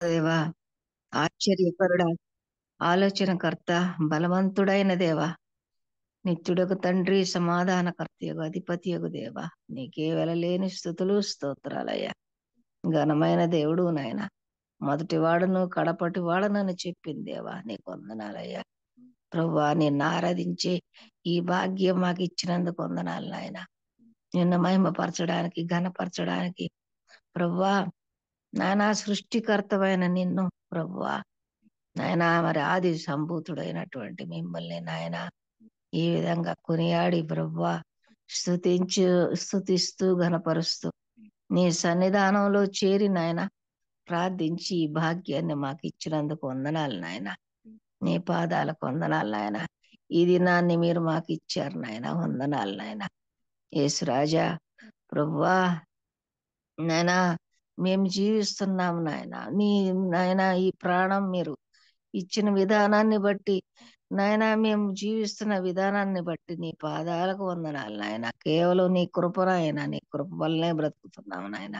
దేవా, ఆశ్చర్యకరుడా, ఆలోచనకర్త, బలవంతుడైన దేవా, నిత్యుడకు తండ్రి, సమాధానకర్తయగు అధిపతియగు దేవా, నీకే వెలలేని స్థుతులు స్తోత్రాలయ్యా. ఘనమైన దేవుడు నాయన, మొదటివాడును కడపటి వాడనని చెప్పింది దేవా, నీకు వందనాలయ్యా. ప్రభువా, నిన్ను ఆరాధించే ఈ భాగ్యం మాకు ఇచ్చినందుకు వందనాలు నాయన. నిన్ను మహిమపరచడానికి, ఘనపరచడానికి ప్రభువా, నానా సృష్టికర్తమైన నిన్ను ప్రభువా, నాయన మరి ఆది సంభూతుడైనటువంటి మిమ్మల్ని నాయన ఈ విధంగా కొనియాడి ప్రభువా స్తుతిస్తూ ఘనపరుస్తూ నీ సన్నిధానంలో చేరి నాయన ప్రార్థించి ఈ భాగ్యాన్ని మాకు ఇచ్చినందుకు వందనాలు నాయన. నీ పాదాలకు వందనాలు నాయన. ఈ దినాన్ని మీరు మాకు ఇచ్చారు నాయన, వందనాలు నాయన. యేసురాజా ప్రభువా, నాయనా మేము జీవిస్తున్నాం నాయన. నీ నాయన ఈ ప్రాణం మీరు ఇచ్చిన విధానాన్ని బట్టి నాయన, మేము జీవిస్తున్న విధానాన్ని బట్టి నీ పాదాలకు వందనాలు నాయన. కేవలం నీ కృప నాయన, నీ కృప వల్లనే బ్రతుకుతున్నాం నాయన.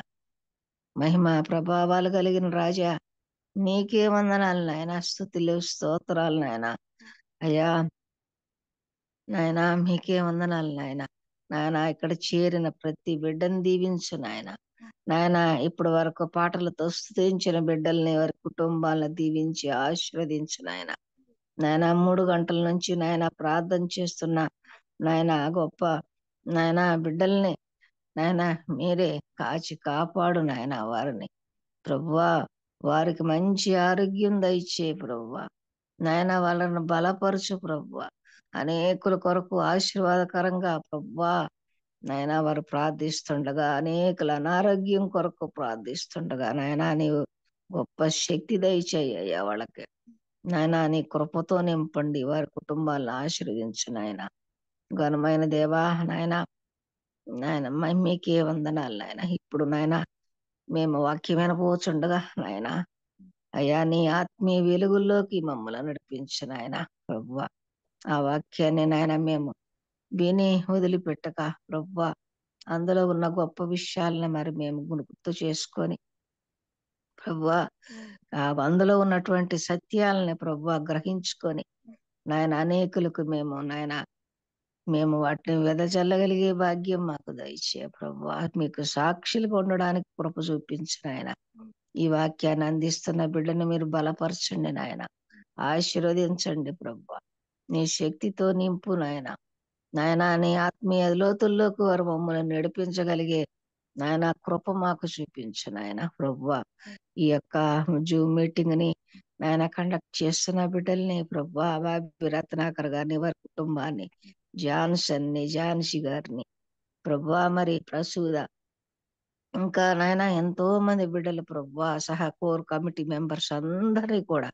మహిమ ప్రభావాలు కలిగిన రాజా, నీకే వందనాలు నాయన. స్తుతులు స్తోత్రాలు నాయన. అయ్యా నాయన, మీకే వందనాలు నాయన. నాయన, ఇక్కడ చేరిన ప్రతి బిడ్డను దీవించు నాయన. నాయన, ఇప్పటి వరకు పాటలతో స్తుతించిన బిడ్డల్ని, వారి కుటుంబాలను దీవించి ఆశీర్వదించు నాయన. నాయన, 3 గంటల నుంచి నాయన ప్రార్థన చేస్తున్న నాయన గొప్ప నాయన బిడ్డల్ని నాయన మీరే కాచి కాపాడు నాయన. వారిని ప్రభువా, వారికి మంచి ఆరోగ్యం దయచే ప్రభువా. నాయన, వాళ్ళని బలపరచు ప్రభువా. అనేకుల కొరకు ఆశీర్వాదకరంగా ప్రభువా నాయన వారు ప్రార్థిస్తుండగా, అనేకుల అనారోగ్యం కొరకు ప్రార్థిస్తుండగా నాయన నీవు గొప్ప శక్తి దయచేయ్యా వాళ్ళకి నాయన. నీ కృపతో నింపండి, వారి కుటుంబాలను ఆశీర్వదించు నాయన. ఘనమైన దేవా నాయన, నాయన మీకే వందనాలు నాయన. ఇప్పుడు నాయన మేము వాక్యం వినబోచుండగా నాయన అయ్యా, నీ ఆత్మీయ వెలుగుల్లోకి మమ్మల్ని నడిపించు నాయన ప్రభువా. ఆ వాక్యాన్ని నాయన మేము విని వదిలిపెట్టక ప్రభువా, అందులో ఉన్న గొప్ప విషయాలను మరి మేము గుర్తు చేసుకొని ప్రభువా, అందులో ఉన్నటువంటి సత్యాలని ప్రభువా గ్రహించుకొని నాయన అనేకులకు మేము వాటిని వెదజల్లగలిగే భాగ్యం మాకు దయచే ప్రభువా. మీకు సాక్షులుగా ఉండడానికి కృప చూపించు నాయన. ఈ వాక్యాన్ని అందిస్తున్న బిడ్డను మీరు బలపరచండి నాయన. ఆశీర్వదించండి ప్రభువా. నీ శక్తితో నింపు నాయన. నాయన, నీ ఆత్మీయ లోతుల్లోకి వారు మమ్మల్ని నడిపించగలిగే నాయన కృప మాకు చూపించు నాయన ప్రభువా. ఈ యొక్క జూమ్ మీటింగ్ ని నాయన కండక్ట్ చేస్తున్న బిడ్డల్ని ప్రభువా, బాబి రత్నాకర్ గారిని, వారి కుటుంబాన్ని, ఝాన్సీ గారిని ప్రభువా, మరి ప్రసూద, ఇంకా నాయన ఎంతో మంది బిడ్డలు ప్రభువా, సహా కోర్ కమిటీ మెంబర్స్ అందరినీ కూడా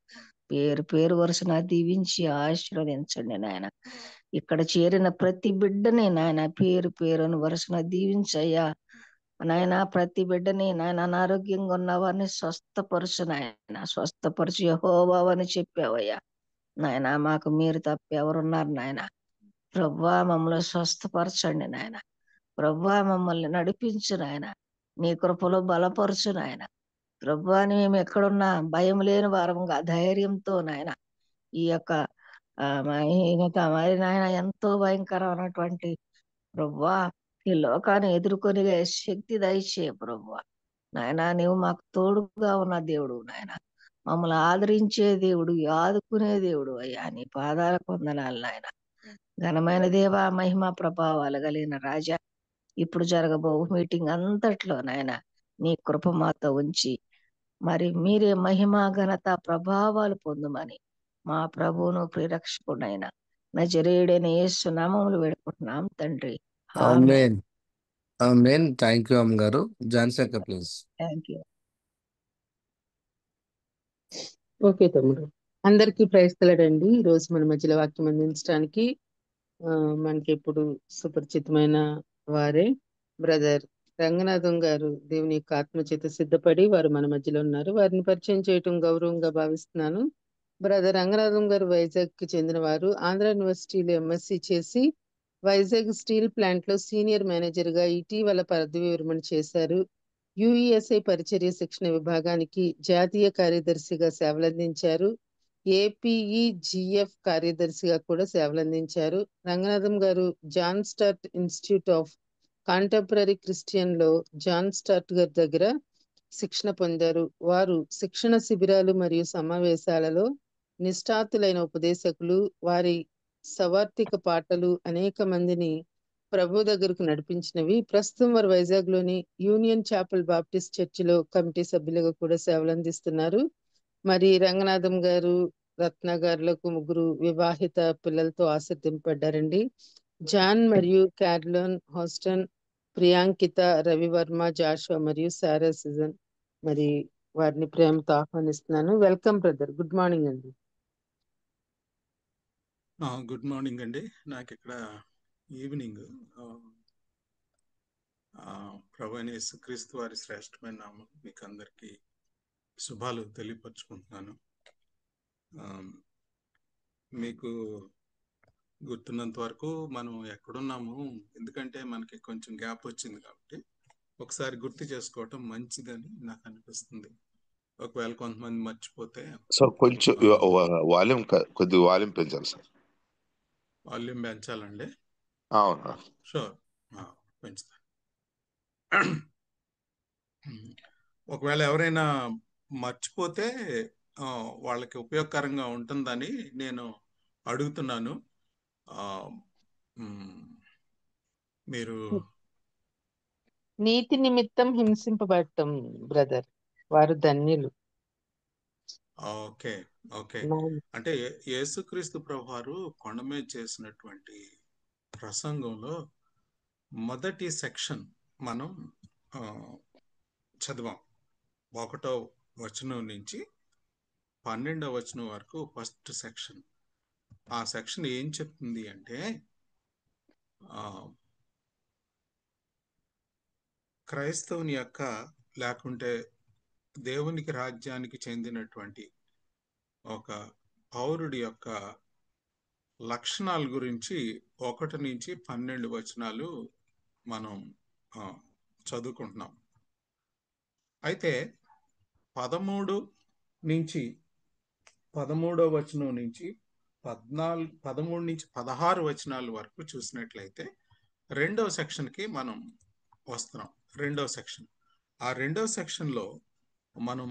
పేరు పేరు వరుసన దీవించి ఆశీర్వదించండి నాయన. ఇక్కడ చేరిన ప్రతి బిడ్డని నాయన పేరు పేరును వరుసన దీవించయ్యా నాయన. ప్రతి బిడ్డని నాయన అనారోగ్యంగా ఉన్న వారిని స్వస్థపరుచు నాయన. స్వస్థపరుచు యెహోవా అని చెప్పావయ్యా నాయన. మాకు మీరు తప్ప ఎవరున్నారు నాయన. ప్రభువా, మమ్మల్ని స్వస్థపరచండి నాయన. ప్రభువా, మమ్మల్ని నడిపించు నాయన. నీ కృపలో బలపరుచు నాయన. ప్రభువా, మేము ఎక్కడున్నా భయం లేని వారముగా ధైర్యంతో నాయన ఈ యొక్క మరి నాయన ఎంతో భయంకరమైనటువంటి ప్రభువా ఈ లోకాన్ని ఎదుర్కొని శక్తి దయచే ప్రభువా. నాయన, నీవు మాకు తోడుగా ఉన్న దేవుడు నాయన. మమ్మల్ని ఆదరించే దేవుడు, ఆదుకునే దేవుడు అయ్యా. నీ పాదాలకు వందనాలు నాయన. ఘనమైన దేవ, మహిమ ప్రభావాలు కలిగిన రాజా, ఇప్పుడు జరగబో మీటింగ్ అంతట్లో నాయన నీ కృప మాతో ఉంచి మరి మీరే మహిమ ఘనత ప్రభావాలు పొందుమని మా ప్రభువును ప్రిరక్షకుడైన నజరేయుడైన యేసు నామములు వేడుకుంటున్నాం తండ్రి. ఆమేన్. ఆమేన్. థ్యాంక్ యూ అమ్మగారు. Johnson please. Thank you. Okay తమ్ముడు. అందరికీ ప్రైస్తలాడండి. ఈ రోజు మన మధ్యలో వాక్యం అందించడానికి మనకి ఇప్పుడు సుపరిచితమైన వారే బ్రదర్ రంగనాథం గారు దేవుని యొక్క ఆత్మ చేత సిద్ధపడి వారు మన మధ్యలో ఉన్నారు. వారిని పరిచయం చేయటం గౌరవంగా భావిస్తున్నాను. బ్రదర్ రంగనాథం గారు వైజాగ్ కి చెందిన వారు. ఆంధ్ర యూనివర్సిటీలో ఎంఎస్సి చేసి వైజాగ్ స్టీల్ ప్లాంట్ లో సీనియర్ మేనేజర్ గా ఇటీవల పదవి విరమణ చేశారు. యుఎస్ఏ పరిచర్య శిక్షణ విభాగానికి జాతీయ కార్యదర్శిగా సేవలందించారు. ఏపీఈజిఎఫ్ కార్యదర్శిగా కూడా సేవలందించారు. రంగనాథం గారు John Stott institute of contemporary Christian లో జాన్ స్టార్ట్ గారి దగ్గర శిక్షణ పొందారు. వారు శిక్షణ శిబిరాలు మరియు సమావేశాలలో నిష్ఠాతులైన ఉపదేశకులు. వారి సవార్థిక పాటలు అనేక మందిని ప్రభు దగ్గరకు నడిపించినవి. ప్రస్తుతం వారు వైజాగ్ లోని యూనియన్ చాపెల్ బాప్టిస్ట్ చర్చిలో కమిటీ సభ్యులుగా కూడా సేవలు అందిస్తున్నారు. మరి రంగనాథం గారు రత్న గారులకు ముగ్గురు వివాహిత పిల్లలతో ఆశీర్వదింపబడ్డారండి. జాన్ మరియు క్యార్లోన్ హాస్టన్, ప్రియాంకిత, రవివర్మ, జాషువా మరియు సారా సిజన్. మరి వారిని ప్రేమతో ఆహ్వానిస్తున్నాను. Welcome brother. గుడ్ మార్నింగ్ అండి. గుడ్ మార్నింగ్ అండి. నాకు ఇక్కడ ఈవినింగ్ ప్రభు అయిన యేసుక్రీస్తు వారి శ్రేష్టమైన నామం మీకు అందరికీ శుభాలు తెలియపరుచుకుంటున్నాను. మీకు గుర్తున్నంత వరకు మనం ఎక్కడున్నాము, ఎందుకంటే మనకి కొంచెం గ్యాప్ వచ్చింది కాబట్టి ఒకసారి గుర్తు చేసుకోవటం మంచిదని నాకు అనిపిస్తుంది. ఒకవేళ కొంతమంది మర్చిపోతే సో కొంచెం వాల్యూమ్ కొద్దిగా వాల్యూమ్ పెంచాలి సార్. వాల్యూమ్ పెంచాలండి. అవునా? షూర్, పెంచుతా. ఒకవేళ ఎవరైనా మర్చిపోతే వాళ్ళకి ఉపయోగకరంగా ఉంటుందని నేను అడుగుతున్నాను. మీరు నీతి నిమిత్తం హింసింపబడటం బ్రదర్, వారు ధన్యులు. Okay okay. అంటే యేసుక్రీస్తు ప్రభువారు కొండ మీద చేసినటువంటి ప్రసంగంలో మొదటి సెక్షన్ మనం చదివాం. 1వ వచనం నుంచి 12వ వచనం వరకు ఫస్ట్ సెక్షన్. ఆ సెక్షన్ ఏం చెప్తుంది అంటే, క్రైస్తవుని యొక్క లేకుంటే దేవునికి రాజ్యానికి చెందినటువంటి ఒక పౌరుడి యొక్క లక్షణాల గురించి 1 నుంచి 12 వచనాలు మనం చదువుకుంటున్నాం. అయితే 13వ వచనం నుంచి 13 నుంచి 16 వచనాల వరకు చూసినట్లయితే 2వ సెక్షన్కి మనం వస్తున్నాం. 2వ సెక్షన్. ఆ 2వ సెక్షన్లో మనం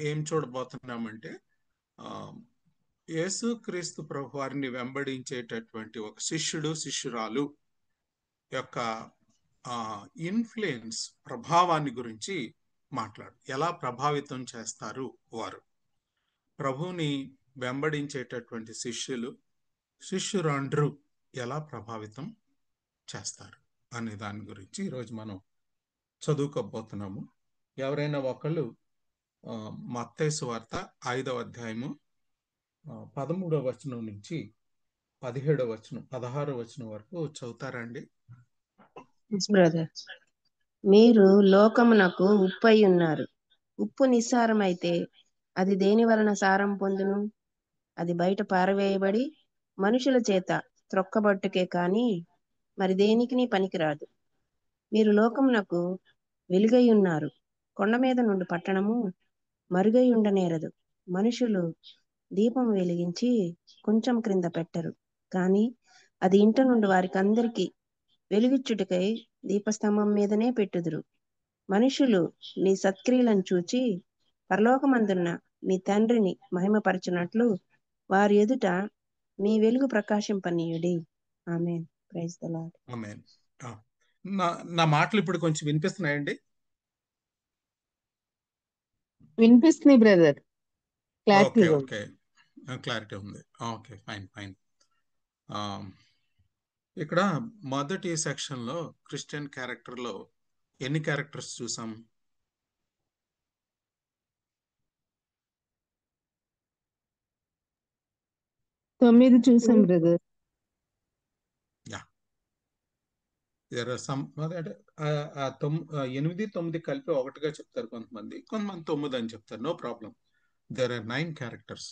ఏం చూడబోతున్నామంటే, యేసుక్రీస్తు ప్రభు వారిని వెంబడించేటటువంటి ఒక శిష్యుడు శిష్యురాలు యొక్క ఇన్ఫ్లుయెన్స్, ప్రభావాన్ని గురించి ఎలా ప్రభావితం చేస్తారు వారు. ప్రభువుని వెంబడించేటటువంటి శిష్యురాండ్రు ఎలా ప్రభావితం చేస్తారు అనే దాని గురించి ఈరోజు మనం చదువుకోబోతున్నాము. ఎవరైనా ఒకళ్ళు మత్తయి సువార్త 5వ అధ్యాయము 13వ వచనం నుంచి 16వ వచనం వరకు చదువుతారండి. బ్రదర్, మీరు లోకమునకు ఉప్పై ఉన్నారు. ఉప్పు నిస్సారమైతే అది దేని వలన సారం పొందును? అది బయట పారవేయబడి మనుషుల చేత త్రొక్కబట్టుకే కాని మరి దేనికి పనికిరాదు. మీరు లోకమునకు వెలుగై ఉన్నారు. కొండ మీద నుండి పట్టణము మరుగై ఉండనేరదు. మనుషులు దీపము వెలిగించి కొంచెం క్రింద పెట్టరు, కానీ అది ఇంట నుండి వారికి అందరికీ వెలుగిచ్చుటకై దీపస్తంభం మీదనే పెట్టుదురు. మనుషులు నీ సత్క్రియలను చూచి పరలోకమందున్న మీ తండ్రిని మహిమపరచునట్లు వారి ఎదుట మీ వెలుగు ప్రకాశింపనీయుడి. Amen. Praise the lord. Amen. నా మాటలు ఇప్పుడు కొంచెం వినిపిస్తున్నాయండి? వినిపిస్తుంది బ్రదర్. ఓకే ఓకే, క్లారిటీ ఉంది. Okay, fine. ఇక్కడ మొదటి సెక్షన్లో క్రిస్టియన్ క్యారెక్టర్లో ఎన్ని క్యారెక్టర్స్ చూసాం? 9 చూసాం బ్రదర్. There are some 8, 9 కలిపి ఒకటిగా చెప్తారు కొంతమంది 9 అని చెప్తారు. No problem. There are 9 characters.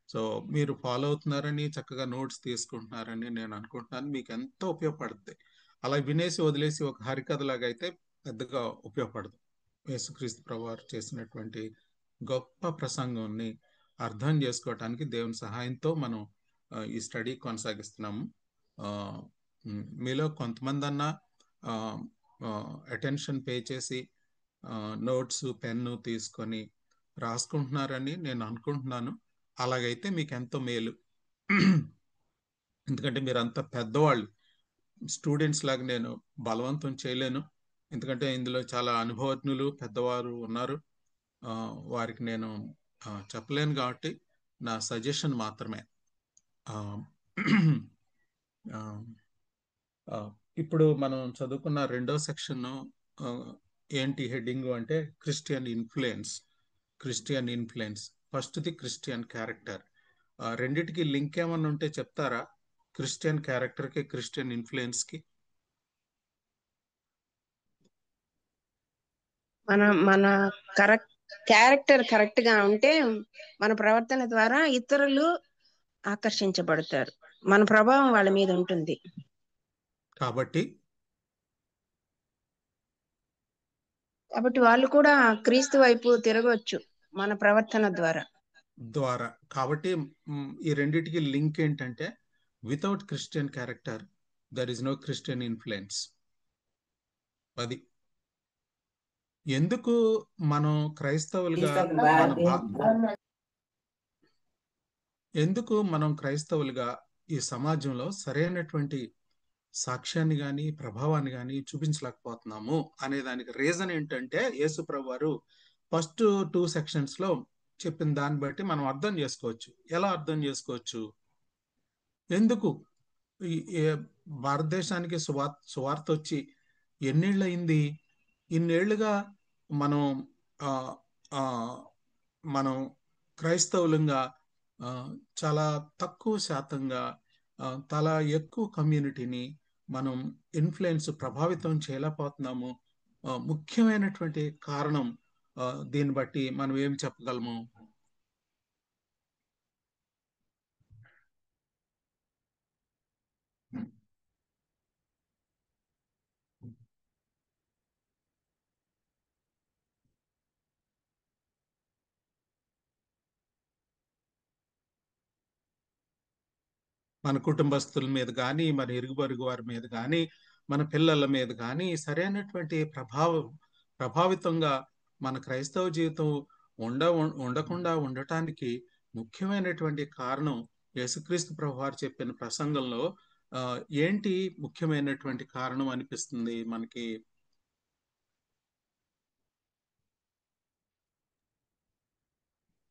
So మీరు ఫాలో అవుతున్నారని, చక్కగా నోట్స్ తీసుకుంటున్నారని నేను అనుకుంటున్నాను. మీకు ఎంతో ఉపయోగపడుతుంది. అలా వినేసి వదిలేసి ఒక హరికథలాగా అయితే పెద్దగా ఉపయోగపడదు. యేసుక్రీస్తు ప్రభువారు చేసినటువంటి గొప్ప ప్రసంగాన్ని అర్థం చేసుకోవటానికి దేవుని సహాయంతో మనం ఈ స్టడీ కొనసాగిస్తున్నాము. మీలో కొంతమంది అన్నా అటెన్షన్ పే చేసి నోట్స్ పెన్ను తీసుకొని రాసుకుంటున్నారని నేను అనుకుంటున్నాను. అలాగైతే మీకు ఎంతో మేలు. ఎందుకంటే మీరు అంత పెద్దవాళ్ళు, స్టూడెంట్స్ లాగా నేను బలవంతం చేయలేను. ఎందుకంటే ఇందులో చాలా అనుభవజ్ఞులు పెద్దవారు ఉన్నారు. వారికి నేను చెప్పలేను కాబట్టి నా సజెషన్ మాత్రమే. ఇప్పుడు మనం చదువుకున్న రెండో సెక్షన్ ఏంటి హెడ్డింగ్ అంటే క్రిస్టియన్ ఇన్ఫ్లుయెన్స్. క్రిస్టియన్ ఇన్ఫ్లుయెన్స్, ఫస్ట్ది క్రిస్టియన్ క్యారెక్టర్. రెండిటికి లింక్ ఏమన్నా ఉంటే చెప్తారా? క్రిస్టియన్ క్యారెక్టర్కి, క్రిస్టియన్ ఇన్ఫ్లుయెన్స్కి. మన క్యారెక్టర్ కరెక్ట్ గా ఉంటే మన ప్రవర్తన ద్వారా ఇతరులు ఆకర్షించబడతారు. మన ప్రభావం వాళ్ళ మీద ఉంటుంది. కాబట్టి వాళ్ళు కూడా క్రీస్తు వైపు తిరగవచ్చు మన ప్రవర్తన ద్వారా. కాబట్టి ఈ రెండిటికి లింక్ ఏంటంటే without Christian character there is no Christian influence. అది ఎందుకు మనం క్రైస్తవులుగా ఈ సమాజంలో సరైనటువంటి సాక్ష్యాన్ని కానీ ప్రభావాన్ని కానీ చూపించలేకపోతున్నాము అనే దానికి రీజన్ ఏంటంటే యేసు ప్రభు వారు ఫస్ట్ 2 సెక్షన్స్ లో చెప్పిన దాన్ని బట్టి మనం అర్థం చేసుకోవచ్చు. ఎలా అర్థం చేసుకోవచ్చు? ఎందుకు భారతదేశానికి సువార్త వచ్చి ఎన్నేళ్ళయింది? ఇన్నేళ్లుగా మనం మనం క్రైస్తవులంగా చాలా తక్కువ శాతంగా చాలా ఎక్కువ కమ్యూనిటీని మనం ప్రభావితం చేయలేకపోతున్నాము. ముఖ్యమైనటువంటి కారణం దీన్ని బట్టి మనం ఏం చెప్పగలము? మన కుటుంబస్తుల మీద కానీ, మన ఇరుగు పొరుగు వారి మీద కానీ, మన పిల్లల మీద కానీ సరైనటువంటి ప్రభావితంగా మన క్రైస్తవ జీవితం ఉండకుండా ఉండటానికి ముఖ్యమైనటువంటి కారణం యేసుక్రీస్తు ప్రభువారు చెప్పిన ప్రసంగంలో ఏంటి ముఖ్యమైనటువంటి కారణం అనిపిస్తుంది మనకి?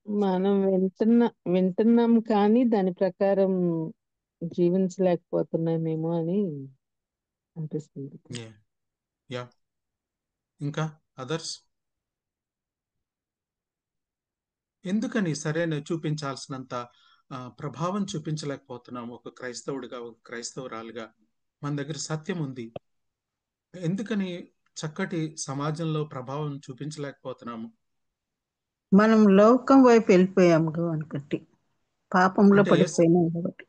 మనం వింటున్నాం కానీ దాని ప్రకారం జీవించలేకపోతున్నామేమో అని అనిపిస్తుంది. ఇంకా అదర్స్ ఎందుకని సరైన చూపించాల్సినంత ప్రభావం చూపించలేకపోతున్నాము? ఒక క్రైస్తవుడిగా, ఒక క్రైస్తవురాలుగా మన దగ్గర సత్యం ఉంది, ఎందుకని చక్కటి సమాజంలో ప్రభావం చూపించలేకపోతున్నాము? మనం లోకం వైపు వెళ్ళిపోయాము అనుకుంటే పాపంలో పడిపోయినాం కాబట్టి.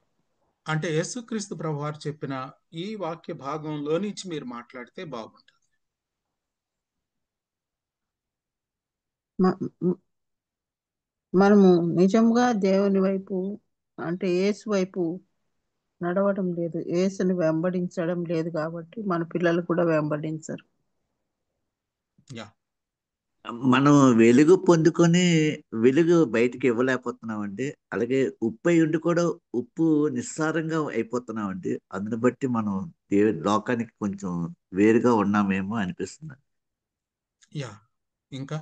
అంటే యేసుక్రీస్తు ప్రభువారు చెప్పిన ఈ వాక్య భాగంలో నుంచి మీరు మాట్లాడితే బాగుంటుంది. మనము నిజంగా దేవుని వైపు అంటే యేసు వైపు నడవడం లేదు, యేసుని వెంబడించడం లేదు కాబట్టి మన పిల్లలు కూడా వెంబడించరు. మనం వెలుగు పొందుకొని వెలుగు బయటికి ఇవ్వలేకపోతున్నామండి. అలాగే ఉప్పు అయి ఉండి కూడా ఉప్పు నిస్సారంగా అయిపోతున్నామండి. అందుని బట్టి మనం లోకానికి కొంచెం వేరుగా ఉన్నామేమో అనిపిస్తుంది. ఇంకా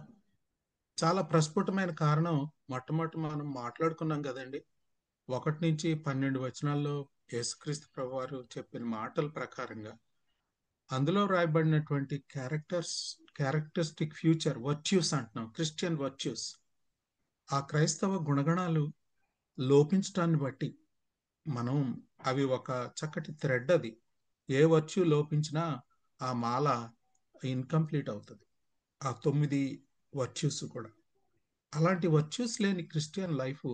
చాలా ప్రస్ఫుటమైన కారణం మొట్టమొదటి మనం మాట్లాడుకున్నాం కదండి, 1 నుంచి 12 వచనాల్లో యేసుక్రీస్తు ప్రభువారు చెప్పిన మాటల ప్రకారంగా అందులో రాయబడినటువంటి క్యారెక్టరిస్టిక్ ఫ్యూచర్ వర్చ్యూస్ అంటున్నాం, క్రిస్టియన్ వర్చ్యూస్. ఆ క్రైస్తవ గుణగణాలు లోపించటాన్ని బట్టి మనం అవి ఒక చక్కటి థ్రెడ్, అది ఏ వర్చ్యూ లోపించినా ఆ మాల ఇన్కంప్లీట్ అవుతుంది, ఆ 9 వర్చ్యూస్ కూడా. అలాంటి వర్చ్యూస్ లేని క్రిస్టియన్ లైఫ్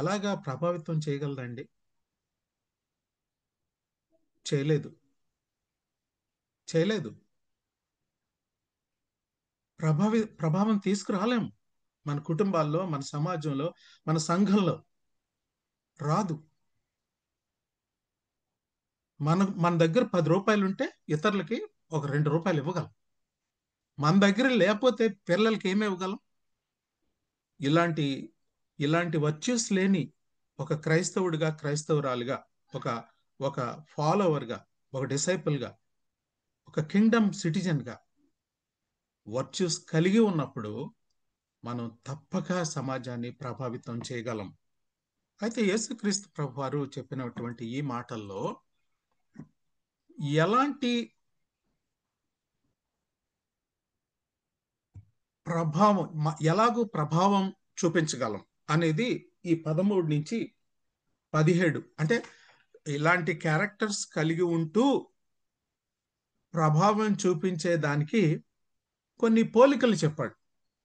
ఎలాగా ప్రభావితం చేయగలదండి? చేయలేదు. ప్రభావం తీసుకురాలేము. మన కుటుంబాల్లో, మన సమాజంలో, మన సంఘంలో రాదు. మన దగ్గర 10 రూపాయలు ఉంటే ఇతరులకి ఒక 2 రూపాయలు ఇవ్వగలం. మన దగ్గర లేకపోతే పిల్లలకి ఏమి ఇవ్వగలం? ఇలాంటి వర్చ్యూస్ లేని ఒక క్రైస్తవుడిగా, క్రైస్తవురాలుగా, ఒక ఒక ఫాలోవర్గా, ఒక డిసైపుల్గా, ఒక కింగ్డమ్ సిటిజన్గా వర్చ్యూస్ కలిగి ఉన్నప్పుడు మనం తప్పక సమాజాన్ని ప్రభావితం చేయగలం. అయితే యేసుక్రీస్తు ప్రభు వారు చెప్పినటువంటి ఈ మాటల్లో ఎలాంటి ఎలాగూ ప్రభావం చూపించగలం అనేది ఈ 13 నుంచి 17, అంటే ఇలాంటి క్యారెక్టర్స్ కలిగి ఉంటూ ప్రభావం చూపించే దానికి కొన్ని పోలికలు చెప్పాడు.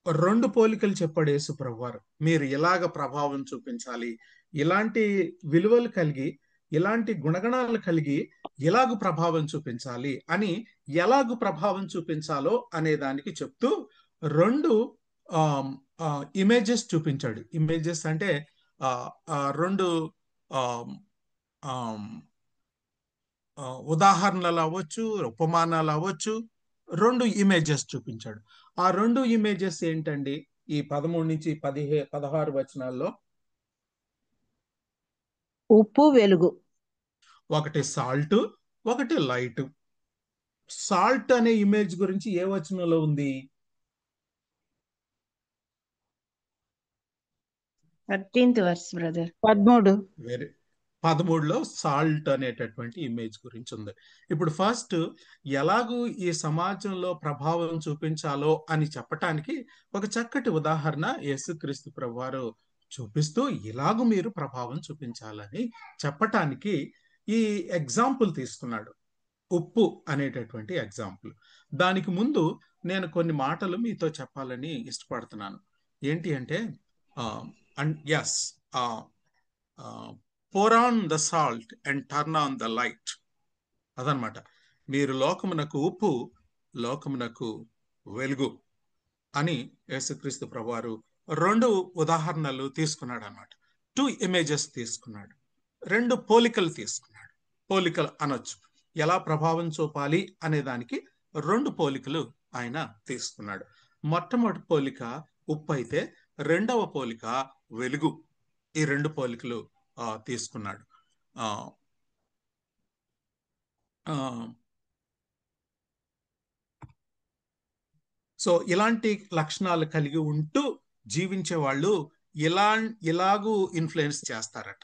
2 పోలికలు చెప్పాడు యేసు ప్రభు వారు. మీరు ఇలాగ ప్రభావం చూపించాలి, ఇలాంటి విలువలు కలిగి, ఇలాంటి గుణగణాలు కలిగి ఎలాగూ ప్రభావం చూపించాలి అని, ఎలాగూ ప్రభావం చూపించాలో అనే దానికి చెప్తూ 2 ఇమేజెస్ చూపించాడు. ఇమేజెస్ అంటే 2 ఉదాహరణలు అవ్వచ్చు, ఉపమానాలు అవ్వచ్చు, 2 ఇమేజెస్ చూపించాడు. ఆ 2 ఇమేజెస్ ఏంటండి? ఈ 13 నుంచి 16 వచనాల్లో ఉప్పు వెలుగు. ఒకటి సాల్ట్, ఒకటి లైట్. సాల్ట్ అనే ఇమేజ్ గురించి ఏ వచనంలో ఉంది? 13th verse brother. 13. 13లో సాల్ట్ అనేటటువంటి ఇమేజ్ గురించి ఉంది. ఇప్పుడు ఫస్ట్ ఎలాగూ ఈ సమాజంలో ప్రభావం చూపించాలో అని చెప్పటానికి ఒక చక్కటి ఉదాహరణ యేసుక్రీస్తు ప్రభువారు చూపిస్తూ ఇలాగూ మీరు ప్రభావం చూపించాలని చెప్పటానికి ఈ ఎగ్జాంపుల్ తీసుకున్నాడు. ఉప్పు అనేటటువంటి ఎగ్జాంపుల్. దానికి ముందు నేను కొన్ని మాటలు మీతో చెప్పాలని ఇష్టపడుతున్నాను. ఏంటి అంటే pour on the salt and turn on the light. అదనమాట. మీరు లోకమునకు ఉప్పు, లోకమునకు వెలుగు అని యేసుక్రీస్తు ప్రభువారు 2 ఉదాహరణలు తీసుకున్నాడు అన్నమాట. 2 ఇమేజెస్ తీసుకున్నాడు, 2 పోలికలు తీసుకున్నాడు. పోలికలు అనొచ్చు, ఎలా ప్రభావం చూపాలి అనే దానికి 2 పోలికలు ఆయన తీసుకున్నాడు. మొట్టమొదటి పోలిక ఉప్పు అయితే, రెండవ పోలిక వెలుగు. ఈ 2 పోలికలు తీసుకున్నాడు. సో ఇలాంటి లక్షణాలు కలిగి ఉంటూ జీవించే వాళ్ళు ఇలాగూ ఇన్ఫ్లుయెన్స్ చేస్తారట.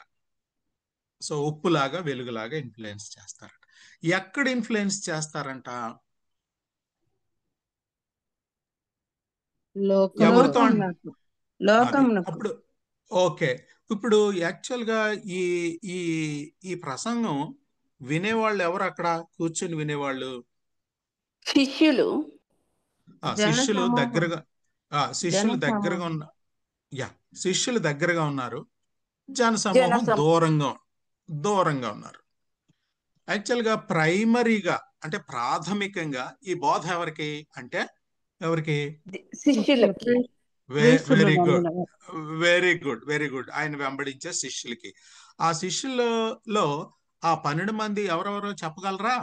సో ఉప్పులాగా, వెలుగులాగా ఇన్ఫ్లుయెన్స్ చేస్తారట. ఎక్కడ ఇన్ఫ్లుయెన్స్ చేస్తారంట? ఎవరితో? అప్పుడు ఓకే. ఇప్పుడు యాక్చువల్గా ఈ ఈ ఈ ప్రసంగం వినేవాళ్ళు ఎవరు? అక్కడ కూర్చొని వినేవాళ్ళు శిష్యులు. శిష్యులు దగ్గరగా శిష్యులు దగ్గరగా ఉన్నారు, జనసమూహం దూరంగా ఉన్నారు. యాక్చువల్గా ప్రైమరీగా, అంటే ప్రాథమికంగా ఈ బోధ ఎవరికి అంటే, ఎవరికి? శిష్యులకి. Very good. ఆయన వెంబడించే శిష్యులకి. ఆ శిష్యులలో ఆ 12 మంది ఎవరెవరో చెప్పగలరా?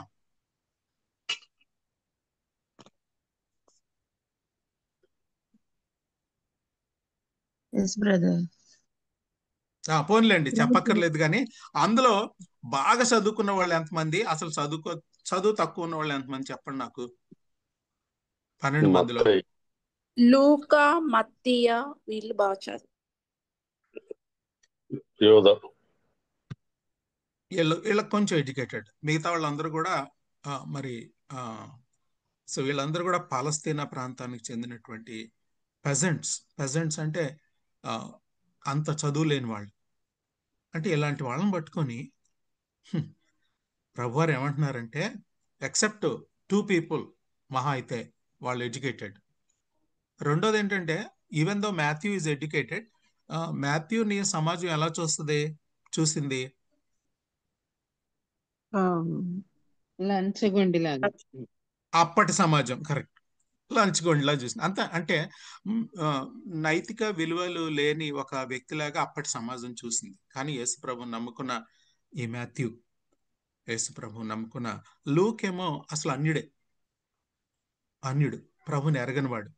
పోన్లేండి, చెప్పక్కర్లేదు. కానీ అందులో బాగా చదువుకున్న వాళ్ళు ఎంతమంది, అసలు చదువు తక్కువ ఉన్న వాళ్ళు ఎంతమంది చెప్పండి నాకు. 12 మందిలో లూకా, మత్తీయ, వీళ్ళు బాగా చదువు. వీళ్ళకి కొంచెం ఎడ్యుకేటెడ్. మిగతా వాళ్ళందరూ కూడా సో వీళ్ళందరూ కూడా పాలస్తీనా ప్రాంతానికి చెందినటువంటి పెజెంట్స్ అంటే అంత చదువు లేని వాళ్ళు. అంటే ఇలాంటి వాళ్ళని పట్టుకొని ప్రభువారు ఏమంటున్నారంటే, ఎక్సెప్ట్ 2 people మహా అయితే వాళ్ళు ఎడ్యుకేటెడ్. రెండోది ఏంటంటే, even though Matthew is educated, మాథ్యూని సమాజం ఎలా చూసింది? లంచగొండిలాగా. అప్పటి సమాజం, కరెక్ట్. లంచ్గొండిలా చూసింది అంత. అంటే నైతిక విలువలు లేని ఒక వ్యక్తిలాగా అప్పటి సమాజం చూసింది. కానీ యేసు ప్రభువుని నమ్ముకున్న ఈ మాథ్యూ, యేసు ప్రభువుని నమ్ముకున్న లూక్ ఏమో అసలు అన్యుడు, ప్రభుని ఎరగనివాడు.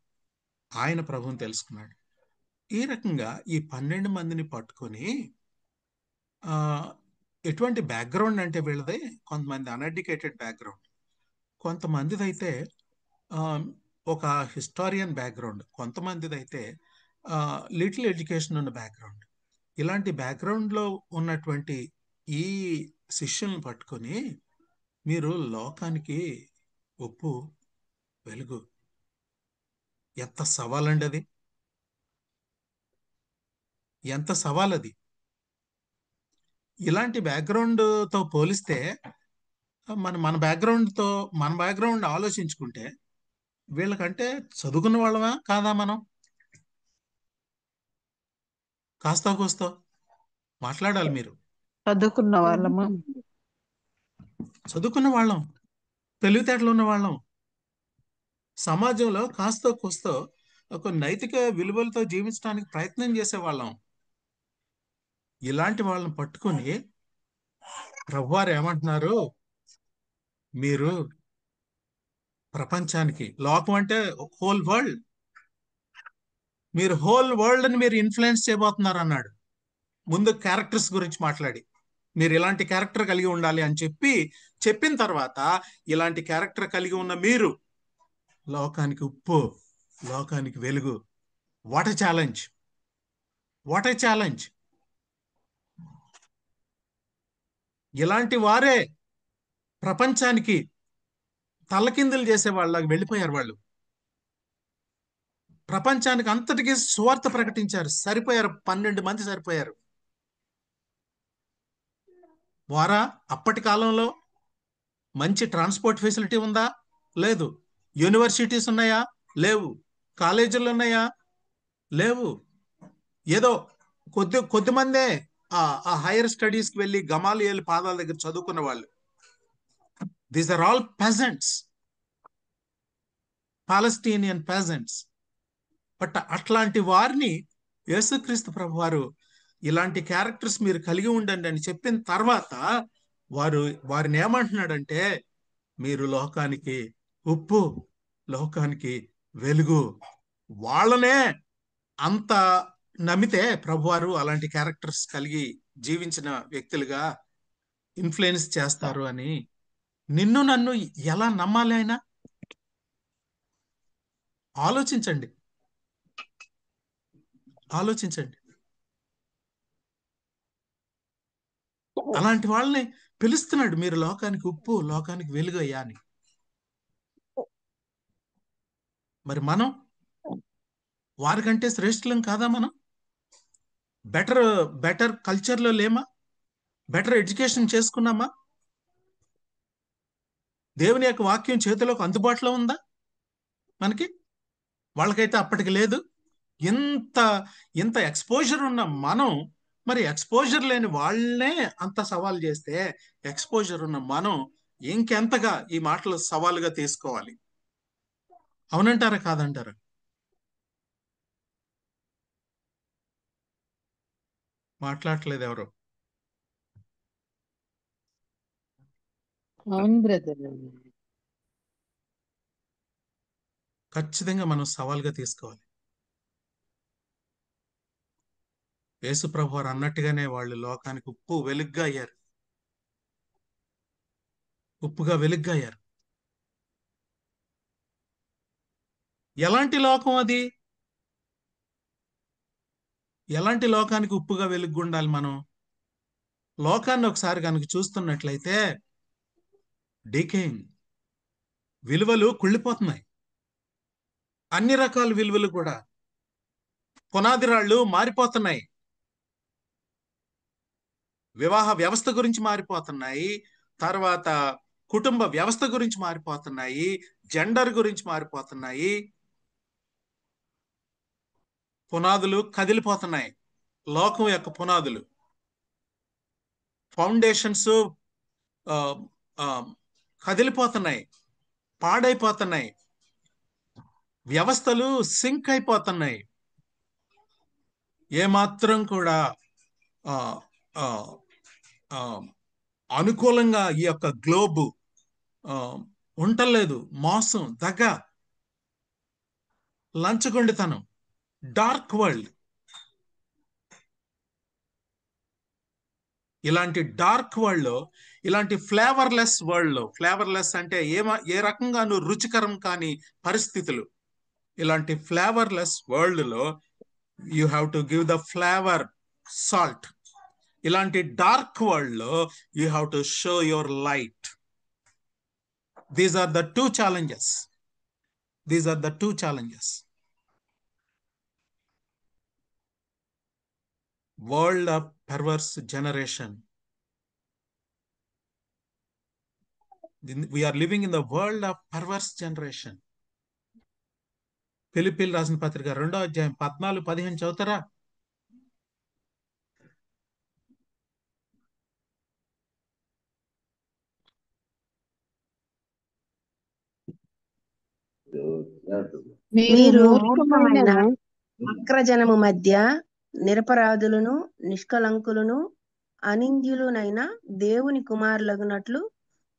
ఆయన ప్రభువుని తెలుసుకున్నాడు. ఈ రకంగా ఈ 12 మందిని పట్టుకొని ఆ ఎటువంటి బ్యాక్గ్రౌండ్ అంటే వీళ్ళది కొంతమంది అన్ఎడ్యుకేటెడ్ బ్యాక్గ్రౌండ్, కొంతమందిదైతే ఒక హిస్టారియన్ బ్యాక్గ్రౌండ్, కొంతమందిదైతే లిటిల్ ఎడ్యుకేషన్ ఉన్న బ్యాక్గ్రౌండ్. ఇలాంటి బ్యాక్గ్రౌండ్లో ఉన్నటువంటి ఈ శిష్యులను పట్టుకొని మీరు లోకానికి ఉప్పు వెలుగు, ఎంత సవాలండి అది, ఎంత సవాల్ అది. ఇలాంటి బ్యాక్గ్రౌండ్తో పోలిస్తే మన బ్యాక్గ్రౌండ్ ఆలోచించుకుంటే వీళ్ళకంటే చదువుకున్న వాళ్ళమా కాదా? మనం కాస్తా కోస్తా మాట్లాడాలి. మీరు చదువుకున్న వాళ్ళము, చదువుకున్న వాళ్ళం, తెలివితేటలు ఉన్న వాళ్ళం, సమాజంలో కాస్తో కోస్తో ఒక నైతిక విలువలతో జీవించడానికి ప్రయత్నం చేసేవాళ్ళం. ఇలాంటి వాళ్ళని పట్టుకొని ప్రభువారు ఏమంటున్నారు, మీరు ప్రపంచానికి, లోకం అంటే హోల్ వరల్డ్, మీరు హోల్ వరల్డ్ ని మీరు ఇన్ఫ్లుయెన్స్ చేయబోతున్నారు అన్నాడు. ముందు క్యారెక్టర్స్ గురించి మాట్లాడి, మీరు ఇలాంటి క్యారెక్టర్ కలిగి ఉండాలి అని చెప్పిన తర్వాత, ఇలాంటి క్యారెక్టర్ కలిగి ఉన్న మీరు లోకానికి ఉప్పు, లోకానికి వెలుగు. What a challenge, what a challenge. ఇలాంటి వారే ప్రపంచానికి తల్లకిందులు చేసే వాళ్ళకి వెళ్ళిపోయారు. వాళ్ళు ప్రపంచానికి అంతటికీ సువార్త ప్రకటించారు, సరిపోయారు. 12 మంది సరిపోయారు. వారా అప్పటి కాలంలో మంచి ట్రాన్స్పోర్ట్ ఫెసిలిటీ ఉందా? లేదు. యూనివర్సిటీస్ ఉన్నాయా? లేవు. కాలేజీలు ఉన్నాయా? లేవు. ఏదో కొద్దిమందే ఆ హైయర్ స్టడీస్కి వెళ్ళి గమాలియేల్ పాదాల దగ్గర చదువుకున్న వాళ్ళు. These are all peasants, Palestinian peasants. But అట్లాంటి వారిని యేసుక్రీస్తు ప్రభు వారు ఇలాంటి క్యారెక్టర్స్ మీరు కలిగి ఉండండి అని చెప్పిన తర్వాత వారిని ఏమంటున్నాడంటే, మీరు లోకానికి ఉప్పు, లోకానికి వెలుగు. వాళ్ళనే అంత నమ్మితే ప్రభువారు అలాంటి క్యారెక్టర్స్ కలిగి జీవించిన వ్యక్తులుగా ఇన్ఫ్లుయెన్స్ చేస్తారు అని నిన్ను నన్ను ఎలా నమ్మాలి ఆయన? ఆలోచించండి. అలాంటి వాళ్ళని పిలుస్తున్నాడు, మీరు లోకానికి ఉప్పు, లోకానికి వెలుగు అయ్యా అని. మరి మనం వారికంటే శ్రేష్ఠులం కాదా? మనం బెటర్ కల్చర్లో లేమా? Better education చేసుకున్నామా? దేవుని యొక్క వాక్యం చేతిలోకి అందుబాటులో ఉందా మనకి? వాళ్ళకైతే అప్పటికి లేదు. ఇంత ఎక్స్పోజర్ ఉన్న మనం, మరి ఎక్స్పోజర్ లేని వాళ్ళనే అంత సవాల్ చేస్తే, ఎక్స్పోజర్ ఉన్న మనం ఇంకెంతగా ఈ మాటలు సవాలుగా తీసుకోవాలి? అవునంటారా కాదంటారా? మాట్లాడట్లేదు ఎవరు. అవును బ్రదర్. ఖచ్చితంగా మనం సవాల్గా తీసుకోవాలి. యేసు ప్రభు వారు అన్నట్టుగానే వాళ్ళు లోకానికి ఉప్పుగా వెలుగ్గా అయ్యారు. ఎలాంటి లోకం అది? ఎలాంటి లోకానికి ఉప్పుగా వెలుగ్గా ఉండాలి మనం? లోకాన్ని ఒకసారి కనుక చూస్తున్నట్లయితే డీకేయింగ్, విలువలు కుళ్ళిపోతున్నాయి. అన్ని రకాల విలువలు కూడా, పునాది రాళ్ళు మారిపోతున్నాయి. వివాహ వ్యవస్థ గురించి మారిపోతున్నాయి, తర్వాత కుటుంబ వ్యవస్థ గురించి మారిపోతున్నాయి, జెండర్ గురించి మారిపోతున్నాయి. పునాదులు కదిలిపోతున్నాయి. లోకం యొక్క పునాదులు, ఫౌండేషన్స్ కదిలిపోతున్నాయి, పాడైపోతున్నాయి. వ్యవస్థలు సింక్ అయిపోతున్నాయి. ఏమాత్రం కూడా ఆ, ఆ, ఆ, అనుకూలంగా ఈ యొక్క గ్లోబ్ ఉండలేదు. మోసం, దగ్గ, లంచగొండితనం, డార్క్ వరల్డ్. ఇలాంటి డార్క్ వరల్డ్ లో, ఇలాంటి ఫ్లేవర్లెస్ వరల్డ్ లో, ఫ్లేవర్లెస్ అంటే ఏ రకంగానూ రుచికరం కాని పరిస్థితులు, ఇలాంటి ఫ్లేవర్లెస్ వరల్డ్ లో you have to give the flavour salt. ఇలాంటి డార్క్ వరల్డ్ లో you have to show your light. These are the two challenges. These are the two challenges. World of perverse generation. We are living in the world of perverse generation. ఫిలిప్పీలు రాసిన పత్రిక 2వ అధ్యాయం 14-15 చదువుతారా? మీరు మూర్ఖమైన అక్రజనము మధ్య నిరపరాధులను, నిష్కలంకులను, అనింద్యులునైన దేవుని కుమారులగునట్లు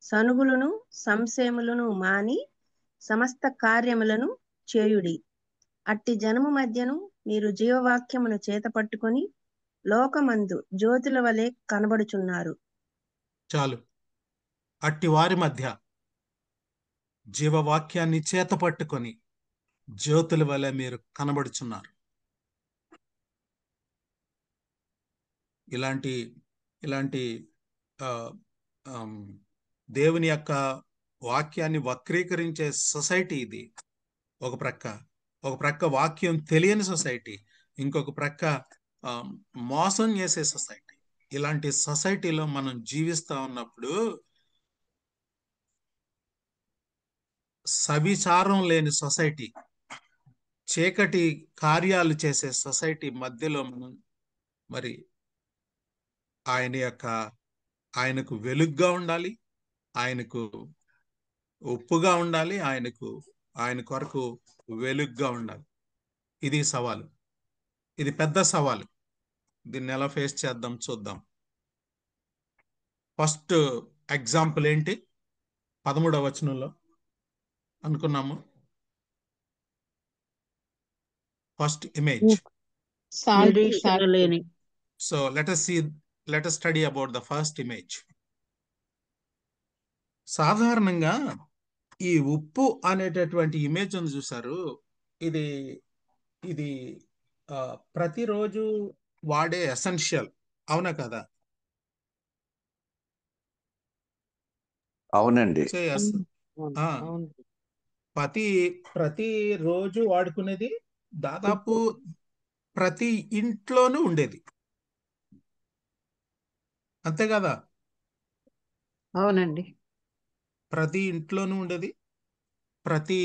సనుగులను, సంశయములను మాని సమస్త కార్యములను చేయుడి. అట్టి జనము మధ్యను మీరు జీవవాక్యమును చేత పట్టుకొని లోకమందు జ్యోతుల వలె కనబడుచున్నారు. చాలు. అట్టి వారి మధ్య జీవవాక్యాన్ని చేత పట్టుకొని జ్యోతుల వలె మీరు కనబడుచున్నారు. ఇలాంటి దేవుని యొక్క వాక్యాన్ని వక్రీకరించే సొసైటీ ఇది. ఒక ప్రక్క వాక్యం తెలియని సొసైటీ, ఇంకొక ప్రక్క మోసం చేసే సొసైటీ. ఇలాంటి సొసైటీలో మనం జీవిస్తా ఉన్నప్పుడు సవిచారం లేని సొసైటీ, చీకటి కార్యాలు చేసే సొసైటీ మధ్యలో మనం మరి ఆయనకు వెలుగుగా ఉండాలి, ఆయనకు ఉప్పుగా ఉండాలి, ఆయన కొరకు వెలుగుగా ఉండాలి. ఇది సవాలు. ఇది పెద్ద సవాలు. దీన్ని ఎలా ఫేస్ చేద్దాం చూద్దాం. ఫస్ట్ ఎగ్జాంపుల్ ఏంటి? 13వ వచనంలో అనుకున్నాము. First image. So let us study about the first image. సాధారణంగా ఈ ఉప్పు అనేటటువంటి ఇమేజ్ ఉంది చూసారు, ఇది ప్రతిరోజు వాడే ఎసెన్షియల్, అవునా కదా? అవునండి. ప్రతి రోజు వాడుకునేది, దాదాపు ప్రతి ఇంట్లోనూ ఉండేది, అంతే కదా? అవునండి. ప్రతి ఇంట్లోనూ ఉండేది, ప్రతి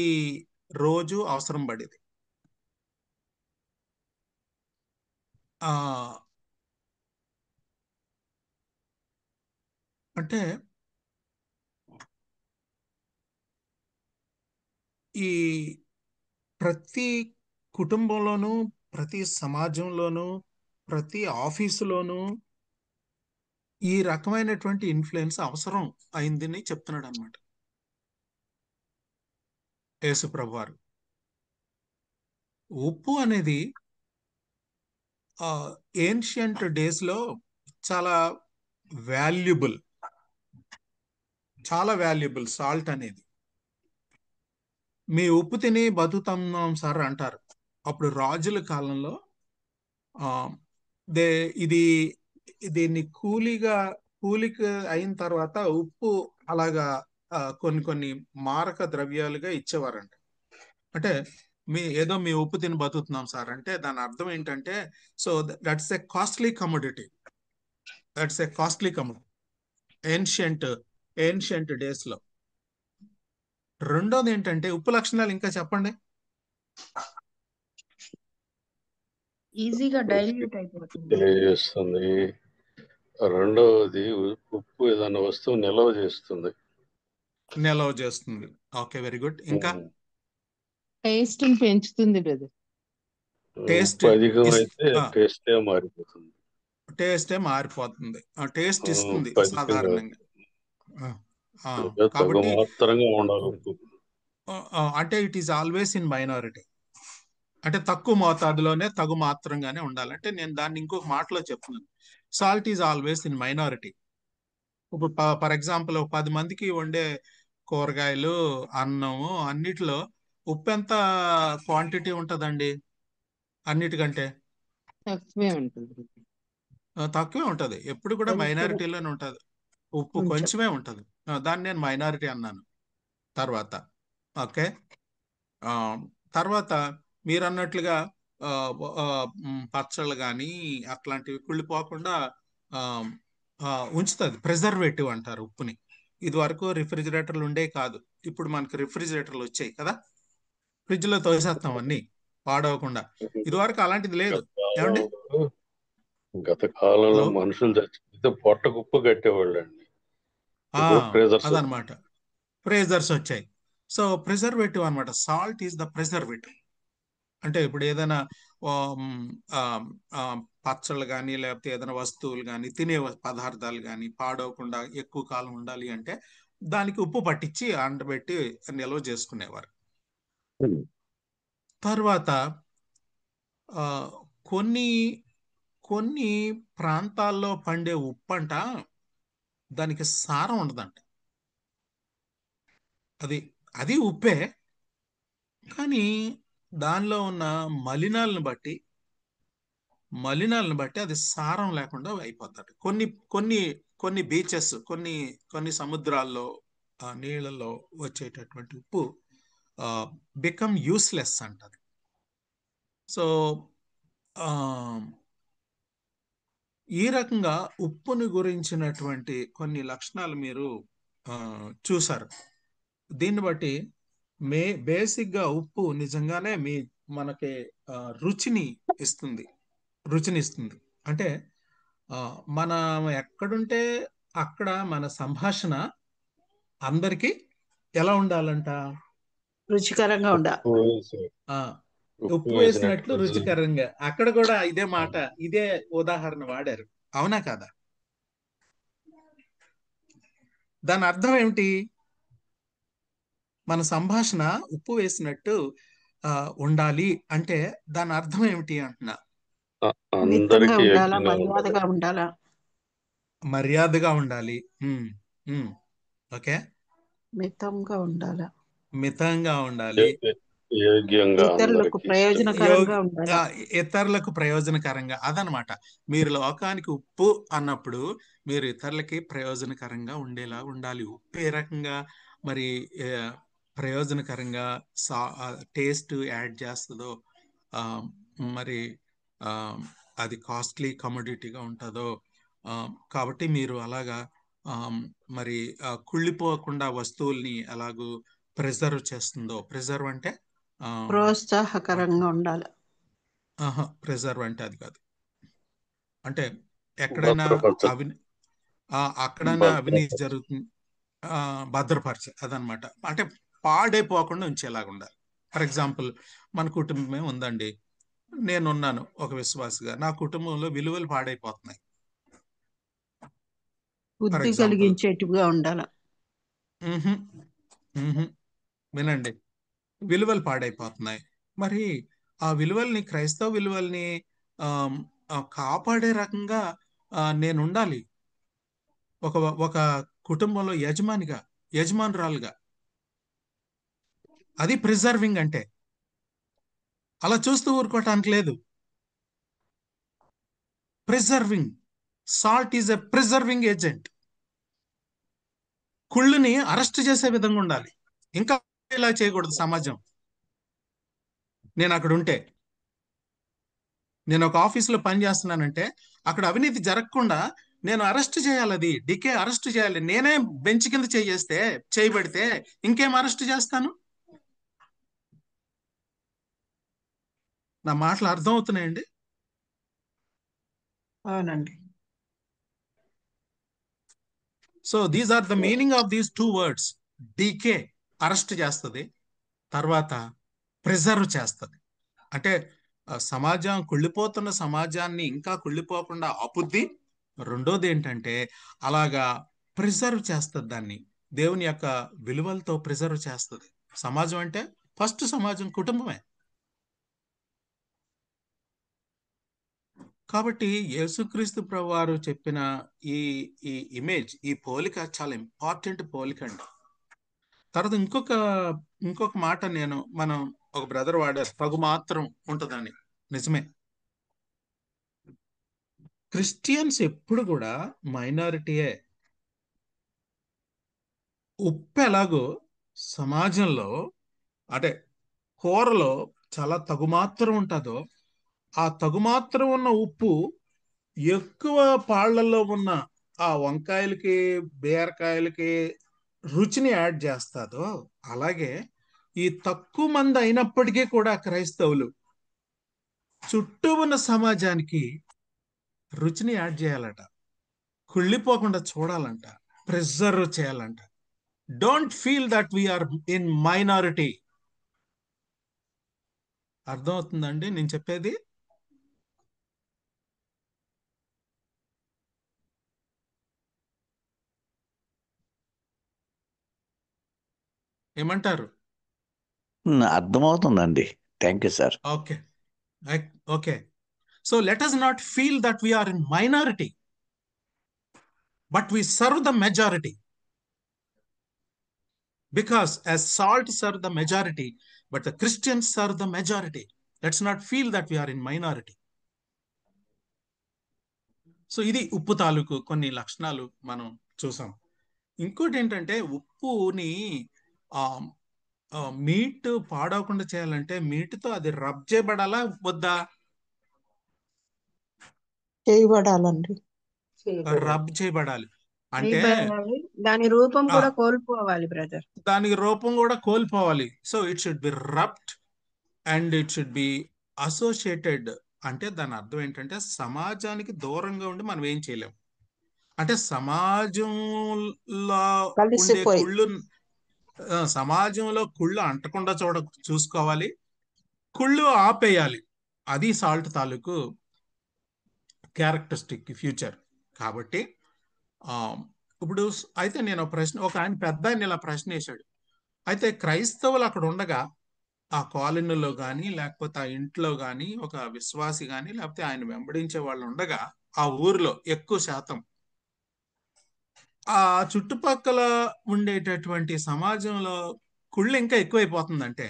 రోజు అవసరం పడేది. అంటే ఈ ప్రతి కుటుంబంలోనూ, ప్రతి సమాజంలోనూ, ప్రతి ఆఫీసులోనూ ఈ రకమైనటువంటి ఇన్ఫ్లుయెన్స్ అవసరం అయిందని చెప్తున్నాడు అన్నమాట యేసు ప్రభువారు. ఉప్పు అనేది ఏన్షియంట్ డేస్ లో చాలా వాల్యుబుల్ సాల్ట్ అనేది. మీ ఉప్పు తిని బతుకుతున్నాం సార్ అంటారు. అప్పుడు రాజుల కాలంలో దీన్ని కూలిక అయిన తర్వాత ఉప్పు అలాగా కొన్ని మారక ద్రవ్యాలుగా ఇచ్చేవారంట. అంటే మీ ఉప్పు తిని బతుకుతున్నాం సార్ అంటే దాని అర్థం ఏంటంటే, so that's a costly commodity. Ancient days లో. రెండోది ఏంటంటే, ఉప్పు లక్షణాలు ఇంకా చెప్పండి. ఈజీగా డైల్యూట్ అయిపోతుంది. తెలియజేస్తుంది. రెండవది, ఉప్పు ఏదైనా వస్తువు నిల్వ చేస్తుంది. Okay, very good. ఇంకా టేస్ట్ పెంచుతుంది బ్రదర్. టేస్ట్ ఉప్పు అధికమైతే టేస్టే మారిపోతుంది. టేస్టే మారిపోతుంది. టేస్ట్ ఇస్తుంది ఉప్పు అధికంగా సాధారణంగా. తగు కాబట్టి మాత్రంగా ఉండాలి ఉప్పు. అంటే it is always in minority. అంటే తక్కువ మోతాదులోనే తగు మాత్రంగానే ఉండాలి. అంటే నేను దాన్ని ఇంకొక మాటలో చెప్తున్నాను. Salt is always in minority. ఇప్పుడు ఫర్ ఎగ్జాంపుల్ 10 మందికి వండే కూరగాయలు, అన్నము అన్నిటిలో ఉప్పు ఎంత క్వాంటిటీ ఉంటుందండి? అన్నిటికంటే తక్కువే ఉంటుంది. తక్కువే ఉంటది. ఎప్పుడు కూడా కొంచెం మైనారిటీలోనే ఉంటది. ఉప్పు కొంచెం కొంచెమే ఉంటది. దాన్ని నేను మైనారిటీ అన్నాను. తర్వాత ఓకే. తర్వాత మీరు అన్నట్లుగా పచ్చళ్ళు కానీ అట్లాంటివి కుళ్ళిపోకుండా ఉంచుతుంది. ప్రిజర్వేటివ్ అంటారు ఉప్పుని. ఇది వరకు రిఫ్రిజిరేటర్లు ఉండే కాదు, ఇప్పుడు మనకి రిఫ్రిజిరేటర్లు వచ్చాయి కదా, ఫ్రిడ్జ్ లో తోసేస్తాం అన్ని పాడవకుండా. ఇది వరకు అలాంటిది లేదు ఏమండి? గత కాలంలో హలో, మనుషులు చచ్చిపోతే పొట్టకు ఉప్పు కట్టేవాళ్ళు అండి. ఇప్పుడు ఫ్రీజర్స్ అదనమాట, ఫ్రేజర్స్ వచ్చాయి. సో ప్రిజర్వేటివ్ అనమాట. Salt is the preservative. అంటే ఇప్పుడు ఏదైనా పచ్చళ్ళు కానీ లేకపోతే ఏదైనా వస్తువులు కానీ తినే పదార్థాలు కానీ పాడవకుండా ఎక్కువ కాలం ఉండాలి అంటే దానికి ఉప్పు పట్టించి అంటబెట్టి నిల్వ చేసుకునేవారు. తర్వాత కొన్ని కొన్ని ప్రాంతాల్లో పండే ఉప్పు అంట దానికి సారం ఉండదంట. అది ఉప్పే, కానీ దానిలో ఉన్న మలినాలను బట్టి అది సారం లేకుండా అయిపోతాడు. కొన్ని కొన్ని కొన్ని బీచెస్, కొన్ని సముద్రాల్లో నీళ్ళలో వచ్చేటటువంటి ఉప్పు బికమ్ యూస్లెస్ అంటది. సో ఈ రకంగా ఉప్పుని గురించినటువంటి కొన్ని లక్షణాలు మీరు చూసారు. దీన్ని బట్టి బేసిక్గా ఉప్పు నిజంగానే మనకి రుచిని ఇస్తుంది. అంటే మనం ఎక్కడుంటే అక్కడ మన సంభాషణ అందరికీ ఎలా ఉండాలంట? రుచికరంగా ఉండాలి. ఉప్పు వేసినట్లు రుచికరంగా. అక్కడ కూడా ఇదే మాట, ఇదే ఉదాహరణ వాడారు. అవునా కాదా? దాని అర్థం ఏమిటి? మన సంభాషణ ఉప్పు వేసినట్టు ఉండాలి అంటే దాని అర్థం ఏమిటి అంటున్నా? మితంగా ఉండాలా, మర్యాదగా ఉండాలా? మర్యాదగా ఉండాలి. ఓకే, మితంగా ఉండాలా, మితంగా ఉండాలి, ఇతరులకు ప్రయోజనకరంగా ఉండాలా. ఇతరులకు ప్రయోజనకరంగా. అదనమాట. మీరు లోకానికి ఉప్పు అన్నప్పుడు మీరు ఇతరులకి ప్రయోజనకరంగా ఉండేలా ఉండాలి. ఉప్పు ఏ రకంగా మరి ప్రయోజనకరంగా టేస్ట్ యాడ్ చేస్తుందో, మరి అది కాస్ట్లీ కమోడిటీగా ఉంటుందో, కాబట్టి మీరు అలాగా మరి కుళ్ళిపోకుండా వస్తువుల్ని ఎలాగూ ప్రిజర్వ్ చేస్తుందో. ప్రిజర్వ్ అంటే ప్రోత్సాహకరంగా ఉండాలి. ప్రిజర్వ్ అంటే అది కాదు. అంటే ఎక్కడైనా అవినీతి జరుగుతుంది, భద్రపరిచే అదనమాట. అంటే పాడైపోకుండా ఉంచేలాగా ఉండాలి. ఫర్ ఎగ్జాంపుల్ మన కుటుంబమే ఉందండి, నేనున్నాను ఒక విశ్వాసిగా, నా కుటుంబంలో విలువలు పాడైపోతున్నాయి. బుద్ధి కలిగించేట్టుగా ఉండాలి. వినండి, విలువలు పాడైపోతున్నాయి. మరి ఆ విలువల్ని, క్రైస్తవ విలువల్ని కాపాడే రకంగా నేను ఉండాలి. ఒక కుటుంబంలో యజమానురాలుగా. అది ప్రిజర్వింగ్ అంటే. అలా చూస్తూ ఊరుకోవటానికి లేదు. Preserving, salt is a preserving agent. కుళ్ళుని అరెస్ట్ చేసే విధంగా ఉండాలి. ఇంకా ఇలా చేయకూడదు సమాజం. నేను అక్కడ ఉంటే, నేను ఒక ఆఫీసులో పని చేస్తున్నానంటే అక్కడ అవినీతి జరగకుండా నేను అరెస్ట్ చేయాలి. అది డికే అరెస్ట్ చేయాలి. నేనే బెంచ్ కింద చేయబడితే ఇంకేం అరెస్ట్ చేస్తాను? నా మాటలు అర్థం అవుతున్నాయండి? అవునండి. So these are the meaning of these 2 words. Decay arrest చేస్తుంది, తర్వాత ప్రిజర్వ్ చేస్తుంది. అంటే సమాజం కుళ్ళిపోతున్న సమాజాన్ని ఇంకా కుళ్ళిపోకుండా ఆపుద్ది. రెండోది ఏంటంటే అలాగా ప్రిజర్వ్ చేస్తుంది, దాన్ని దేవుని యొక్క విలువలతో ప్రిజర్వ్ చేస్తుంది. సమాజం అంటే ఫస్ట్ సమాజం కుటుంబమే. కాబట్టి యేసుక్రీస్తు ప్రభువారు చెప్పిన ఈ ఈ ఇమేజ్, ఈ పోలిక చాలా ఇంపార్టెంట్ పోలిక అండి. తర్వాత ఇంకొక మాట మనం ఒక బ్రదర్ వాడారు, తగు మాత్రం ఉంటుందని. నిజమే, క్రిస్టియన్స్ ఎప్పుడు కూడా మైనారిటీయే. ఉప్పు ఎలాగో సమాజంలో అంటే కూరలో చాలా తగుమాత్రం ఉంటుందో, ఆ తగుమాత్రం ఉన్న ఉప్పు ఎక్కువ పాళ్లలో ఉన్న ఆ వంకాయలకి బీరకాయలకి రుచిని యాడ్ చేస్తాదో, అలాగే ఈ తక్కువ మంది అయినప్పటికీ కూడా క్రైస్తవులు చుట్టూ ఉన్న సమాజానికి రుచిని యాడ్ చేయాలట, కుళ్ళిపోకుండా చూడాలంట, ప్రిజర్వ్ చేయాలంట. Don't feel that we are in minority. అర్థమవుతుందండి నేను చెప్పేది? ఏమంటారు? అర్థమవుతుందండి. Thank you sir. Okay okay. So let us not feel that we are in minority, but we serve the majority. Because as salt serve the majority, but the Christians serve the majority. Let's not feel that we are in minority. So ఇది ఉప్పు తాలూకు కొన్ని లక్షణాలు మనం చూసాం. ఇంకోటి ఏంటంటే ఉప్పుని మీట్ పాడవకుండా చేయాలంటే మీట్తో అది రబ్ చేయబడాలా వద్దా? చేయబడాలండి. రబ్ చేయబడాలి. అంటే దాని రూపం కూడా కోల్పోవాలి బ్రదర్. దానికి రూపం కూడా కోల్పోవాలి. So it should be rubbed and it should be associated. అంటే దాని అర్థం ఏంటంటే సమాజానికి దూరంగా ఉండి మనం ఏం చేయలేము. అంటే సమాజంలో ఉండే కుళ్ళు, సమాజంలో కుళ్ళు అంటకుండా చూసుకోవాలి, కుళ్ళు ఆపేయాలి. అది సాల్ట్ తాలూకు క్యారెక్టరిస్టిక్ ఫ్యూచర్. కాబట్టి ఇప్పుడు అయితే నేను ఒక ఆయన పెద్ద ఆయన ఇలా ప్రశ్న వేశాడు, అయితే క్రైస్తవులు అక్కడ ఉండగా ఆ కాలనీలో కానీ లేకపోతే ఆ ఇంట్లో కానీ ఒక విశ్వాసి కానీ లేకపోతే ఆయన వెంబడించే వాళ్ళు ఉండగా ఆ ఊరిలో ఎక్కువ శాతం ఆ చుట్టుపక్కల ఉండేటటువంటి సమాజంలో కుళ్ళు ఇంకా ఎక్కువైపోతుందంటే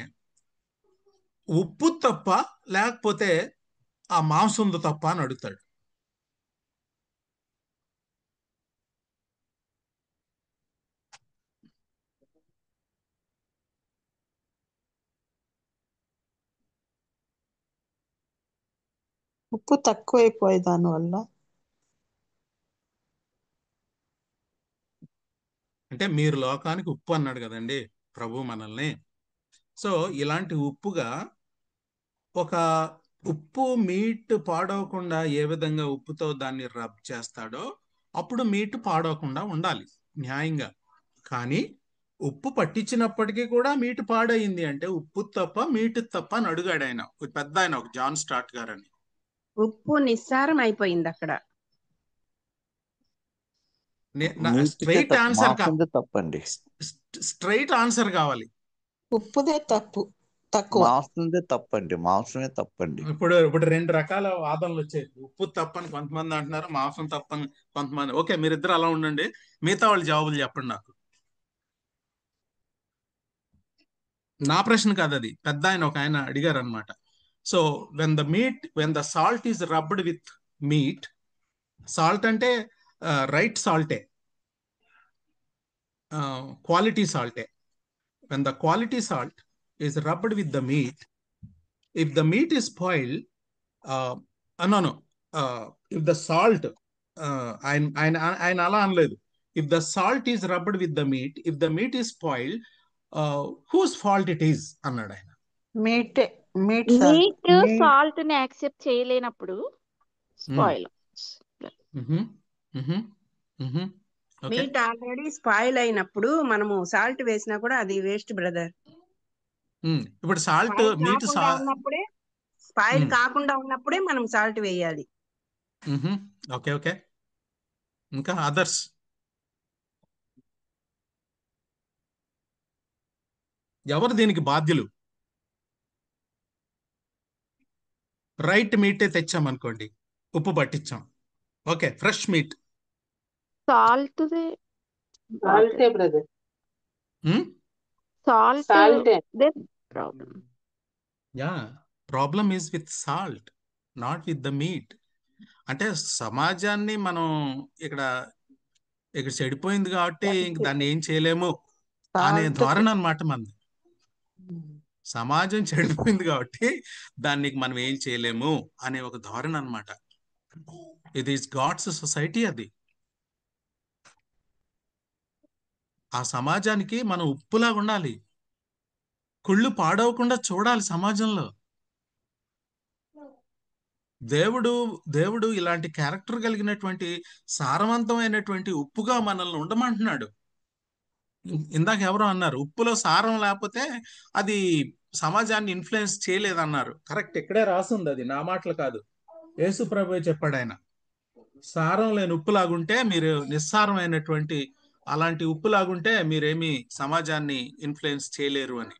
ఉప్పు తప్ప లేకపోతే ఆ మాంసం తప్ప అని అడుగుతాడు. ఉప్పు తక్కువైపోయి దానివల్ల అంటే మీరు లోకానికి ఉప్పు అన్నాడు కదండి ప్రభు మనల్ని. సో ఇలాంటి ఉప్పుగా ఒక ఉప్పు మీట్ పాడవకుండా ఏ విధంగా ఉప్పుతో దాన్ని రబ్ చేస్తాడో అప్పుడు మీట్ పాడవకుండా ఉండాలి న్యాయంగా. కానీ ఉప్పు పట్టించినప్పటికీ కూడా మీట్ పాడైంది అంటే ఉప్పు తప్ప మీట్ తప్ప అని అడుగాడు ఆయన, పెద్ద ఆయన, ఒక జాన్ స్టార్ట్ గారని. ఉప్పు నిస్సారం అయిపోయింది అక్కడ. స్ట్రైట్ ఆన్సర్ తప్పండి, స్ట్రైట్ ఆన్సర్ కావాలి. ఉప్పుదే తప్పు, తక్కువ. మాంసందే తప్పండి, మాంసమే తప్పండి. ఇప్పుడు రెండు రకాల వాదనలు వచ్చాయి. ఉప్పు తప్పని కొంతమంది అంటున్నారు, మాంసం తప్పని కొంతమంది. ఓకే, మీరిద్దరు అలా ఉండండి, మిగతా వాళ్ళు జవాబులు చెప్పండి నాకు. నా ప్రశ్న కాదు అది, పెద్ద ఆయన ఒక ఆయన అడిగారు అనమాట. So when the salt is rubbed with meat, salt అంటే రైట్ సాల్టే, క్వాలిటీ సాల్టే. When the quality salt is rubbed with the meat, if the meat is spoiled, if the salt, ఆయన అలా అనలేదు. If the salt is rubbed with the meat, if the meat is spoiled, whose fault it is అన్నాడు ఆయన. Meat salt ని accept చేయలేనప్పుడు spoil. Meat already spoil అయినప్పుడు మనము salt వేసినా కూడా అది వేస్ట్ బ్రదర్. ఇప్పుడు సాల్ట్ స్పాయిల్ మీట్ కాకుండా ఉన్నప్పుడే స్పాయిల్ కాకుండా ఉన్నప్పుడే మనం సాల్ట్ వేయాలి. Okay okay. ఇంకా అదర్స్? ఎవరు దీనికి బాధ్యులు? రైట్ మీటే తెచ్చామనుకోండి, ఉప్పు పట్టించాం, ఓకే, ఫ్రెష్ మీట్. సాల్ట్ సాల్టే బ్రదర్, సాల్ట్ సాల్టే. Problem. Yeah, problem is with salt, not with the meat. అంటే సమాజాన్ని మనం ఇక్కడ చెడిపోయింది కాబట్టి ఇంక దాన్ని ఏం చేయలేము అనే సాల్ట్ ధోరణి అన్నమాట మనది. సమాజం చెడిపోయింది కాబట్టి దానికి మనం ఏం చేయలేము అనే ఒక ధోరణి అన్నమాట. ఇది ఈస్ గాడ్స్ సొసైటీ. అది ఆ సమాజానికి మనం ఉప్పులాగా ఉండాలి, కుళ్ళు పాడవకుండా చూడాలి సమాజంలో. దేవుడు ఇలాంటి క్యారెక్టర్ కలిగినటువంటి సారవంతమైనటువంటి ఉప్పుగా మనల్ని ఉండమంటున్నాడు. ఇందాక ఎవరో అన్నారు, ఉప్పులో సారం లేకపోతే అది సమాజాన్ని ఇన్ఫ్లుయెన్స్ చేయలేదన్నారు. కరెక్ట్, ఇక్కడే రాసుంది, అది నా మాటలు కాదు, యేసు ప్రభువే చెప్పాడు. ఆయన సారం లేని ఉప్పులాగుంటే మీరు నిస్సారమైనటువంటి అలాంటి ఉప్పులాగుంటే మీరేమి సమాజాన్ని ఇన్ఫ్లుయెన్స్ చేయలేరు అని.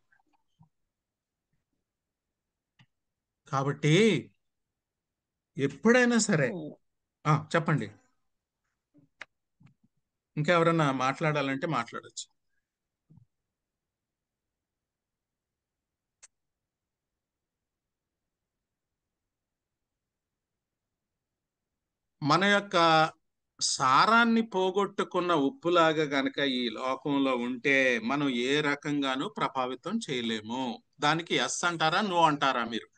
కాబట్టి ఎప్పుడైనా సరే చెప్పండి, ఇంకా ఎవరన్నా మాట్లాడాలంటే మాట్లాడచ్చు. మన యొక్క సారాన్ని పోగొట్టుకున్న ఉప్పులాగా గనక ఈ లోకంలో ఉంటే మనం ఏ రకంగానూ ప్రభావితం చేయలేము. దానికి ఎస్ అంటారా, నో అంటారా మీరు?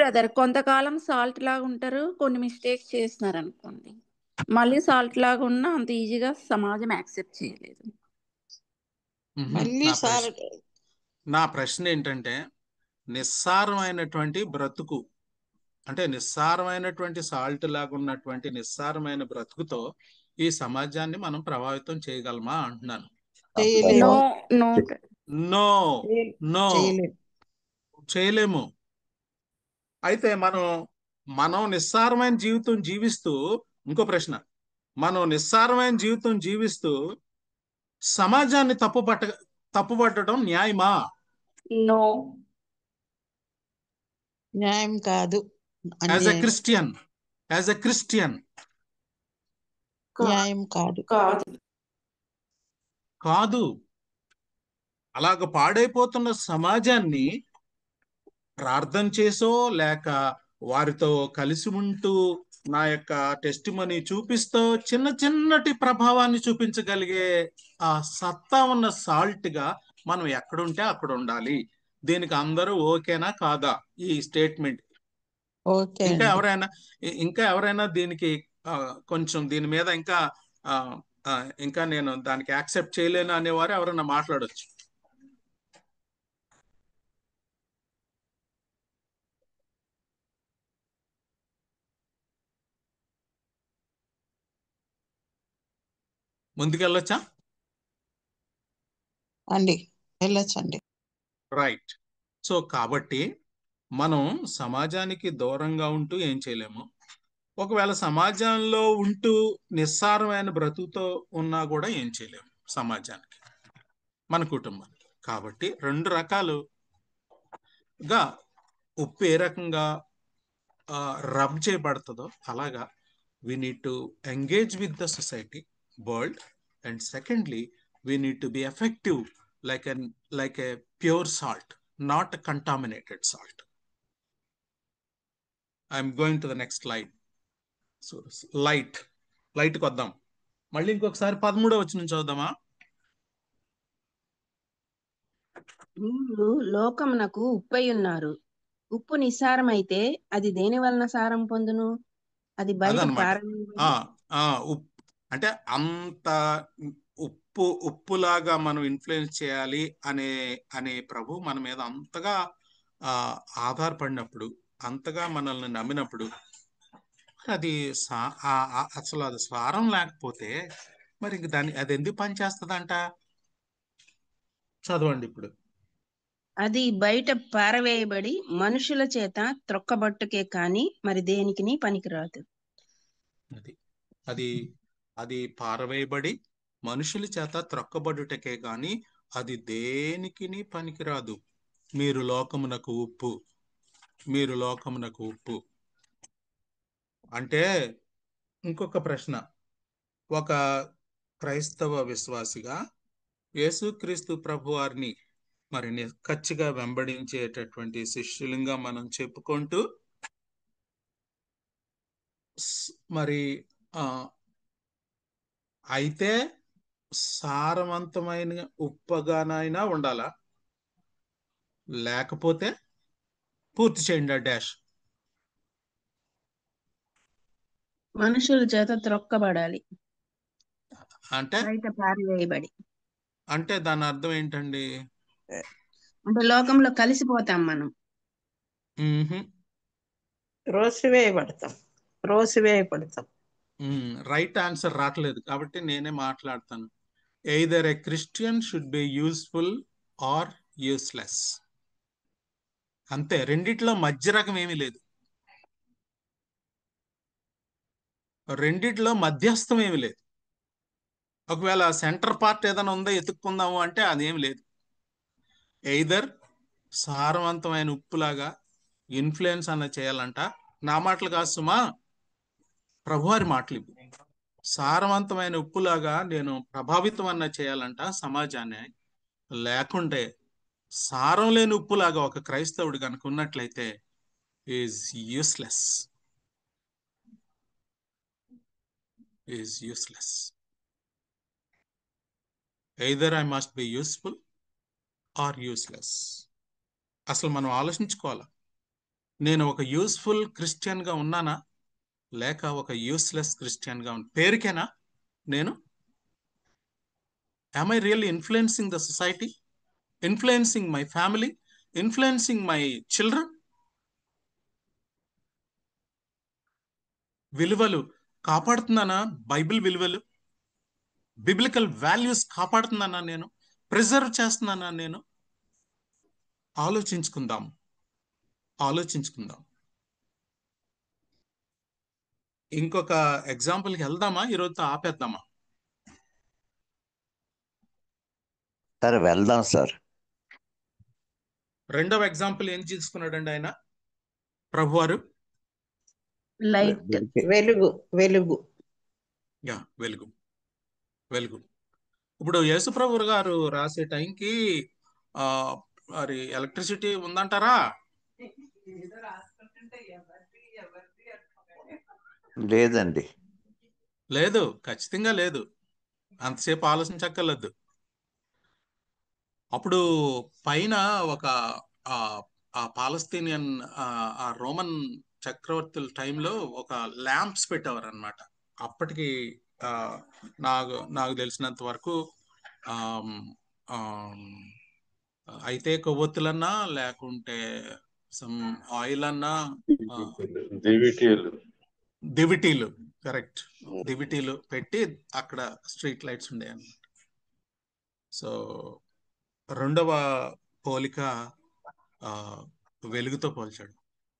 బ్రదర్, కొంతకాలం సాల్ట్ లాగా ఉంటారు, కొన్ని మిస్టేక్స్ చేస్తున్నారు అనుకోండి, మళ్ళీ సాల్ట్ లాగా ఉన్నా అంత ఈజీగా సమాజం యాక్సెప్ట్ చేయలేదు. నా ప్రశ్న ఏంటంటే, నిస్సారమైనటువంటి బ్రతుకు అంటే నిస్సారమైనటువంటి సాల్ట్ లాగా ఉన్నటువంటి నిస్సారమైన బ్రతుకుతో ఈ సమాజాన్ని మనం ప్రభావితం చేయగలమా అంటున్నాను. నో నో చేయలేము. అయితే మనం నిస్సారమైన జీవితం జీవిస్తూ, ఇంకో ప్రశ్న, మనం నిస్సారమైన జీవితం జీవిస్తూ సమాజాన్ని తప్పుపట్టడం న్యాయమా? నో, న్యాయం కాదు. యాజ్ ఎ క్రిస్టియన్ న్యాయం కాదు. కాదు. అలాగ పాడైపోతున్న సమాజాన్ని ప్రార్థన చేసో లేక వారితో కలిసి ఉంటూ నా యొక్క టెస్టిమనీ చూపిస్తూ చిన్నటి ప్రభావాన్ని చూపించగలిగే ఆ సత్తా ఉన్న సాల్ట్ గా మనం ఎక్కడుంటే అక్కడ ఉండాలి. దీనికి అందరూ ఓకేనా కాదా ఈ స్టేట్మెంట్? ఇంకా ఎవరైనా దీనికి కొంచెం దీని మీద ఇంకా నేను దానికి యాక్సెప్ట్ చేయలేను అనేవారు ఎవరైనా మాట్లాడొచ్చు. ముందుకెళ్ళొచ్చా అండి? వెళ్ళొచ్చండి. రైట్. సో కాబట్టి మనం సమాజానికి దూరంగా ఉంటూ ఏం చేయలేము. ఒకవేళ సమాజంలో ఉంటూ నిస్సారమైన బ్రతుకుతో ఉన్నా కూడా ఏం చేయలేము సమాజానికి, మన కుటుంబానికి. కాబట్టి రెండు రకాలుగా ఉప్పు ఏ రకంగా రబ్ చేయబడుతుందో అలాగా we need to engage with the society world, and secondly we need to be effective like a pure salt, not a contaminated salt. I'm going to the next slide. So light కు వద్దాం. మళ్ళీ ఇంకొకసారి 13వ వచనం చదువుదామా? మీరు లోకమునకు ఉప్పై ఉన్నారు. ఉప్పు నిస్సారమైతే అది దేని వలన సారం పొందును? అది బయట అంటే అంత ఉప్పులాగా మనం ఇన్ఫ్లుయెన్స్ చేయాలి అనే ప్రభు మన మీద అంతగా ఆధారపడినప్పుడు, అంతగా మనల్ని నమ్మినప్పుడు, అది అసలు అది సారం లేకపోతే మరి ఇంక అది ఎందుకు పనిచేస్తుందంట? చదవండి ఇప్పుడు. అది బయట పారవేయబడి మనుషుల చేత త్రొక్కబట్టుకే కాని మరి దేనికిని పనికిరాదు. అది అది పారవేయబడి మనుషుల చేత త్రొక్కబడుటకే గాని అది దేనికిని పనికిరాదు. మీరు లోకమునకు ఉప్పు, మీరు లోకమునకు ఉప్పు. అంటే ఇంకొక ప్రశ్న, ఒక క్రైస్తవ విశ్వాసిగా యేసుక్రీస్తు ప్రభువారిని మరి నిక్కచ్చిగా వెంబడించేటటువంటి శిష్యులుగా మనం చెప్పుకుంటూ మరి అయితే సారవంతమైన ఉప్పగానైనా ఉండాలా, లేకపోతే పూర్తి చేయండి ఆ డాష్. మనుషుల చేత త్రొక్కబడాలి, అంటే బయట పారవేయబడి. అంటే దాని అర్థం ఏంటండి? అంటే లోకంలో కలిసిపోతాం మనం. రోసివేయబడతాం. రైట్ ఆన్సర్ రావట్లేదు కాబట్టి నేనే మాట్లాడతాను. Either a Christian should be useful or useless. అంతే, రెండిట్లో మధ్య రకం ఏమీ లేదు, రెండిట్లో మధ్యస్థం ఏమి లేదు. ఒకవేళ సెంటర్ పార్ట్ ఏదైనా ఉందో ఎత్తుక్కుందాము అంటే అదేమి లేదు. ఎయిదర్ సారవంతమైన ఉప్పులాగా ఇన్ఫ్లుయెన్స్ అన్న చేయాలంట. నా మాటలు కాదు సుమా, ప్రభువారి మాటలు. సారవంతమైన ఉప్పులాగా నేను ప్రభావితం అన్న చేయాలంట సమాజాన్ని. లేకుంటే సారం లేని ఉప్పులాగా ఒక క్రైస్తవుడు కనుక ఉన్నట్లయితే is useless, is useless. Either I must be useful or useless. అసలు మనం ఆలోచించుకోవాలా, నేను ఒక యూస్ఫుల్ క్రిస్టియన్గా ఉన్నానా లేక ఒక యూస్లెస్ క్రిస్టియన్గా ఉన్నా? పేరుకేనా నేను? am I really influencing the society, influencing my family, influencing my children? విలువలు కాపాడుతున్నానా? బైబిల్ విలువలు, బిబ్లికల్ వాల్యూస్ కాపాడుతున్నానా నేను? ప్రిజర్వ్ చేస్తున్నానా నేను? ఆలోచించుకుందాం, ఆలోచించుకుందాం. ఇంకొక ఎగ్జాంపుల్కి వెళ్దామా? ఈరోజుతో ఆపేద్దామా? సార్ వెళ్దాం సార్. రెండవ ఎగ్జాంపుల్ ఏం తీసుకున్నాడండి ఆయన ప్రభువారు? లైట్, వెలుగు. వెలుగు యా, వెలుగు, వెలుగు. ఇప్పుడు యేసుప్రభు గారు రాసే టైంకి మరి ఎలక్ట్రిసిటీ ఉందంటారా? లేదండి. లేదు, ఖచ్చితంగా లేదు. అంతసేపు ఆలోచించక్కర్లేదు. అప్పుడు పైన ఒక ఆ పాలస్తీనియన్ ఆ రోమన్ చక్రవర్తుల టైంలో ఒక ల్యాంప్స్ పెట్టేవారు అనమాట. అప్పటికి నాకు తెలిసినంత వరకు అయితే కొవ్వొత్తులన్నా లేకుంటే సమ్ ఆయిల్ అన్నా, దివిటీలు, కరెక్ట్, దివిటీలు పెట్టి అక్కడ స్ట్రీట్ లైట్స్ ఉండే అన్నమాట. సో రెండవ పోలిక వెలుగుతో పోల్చాడు.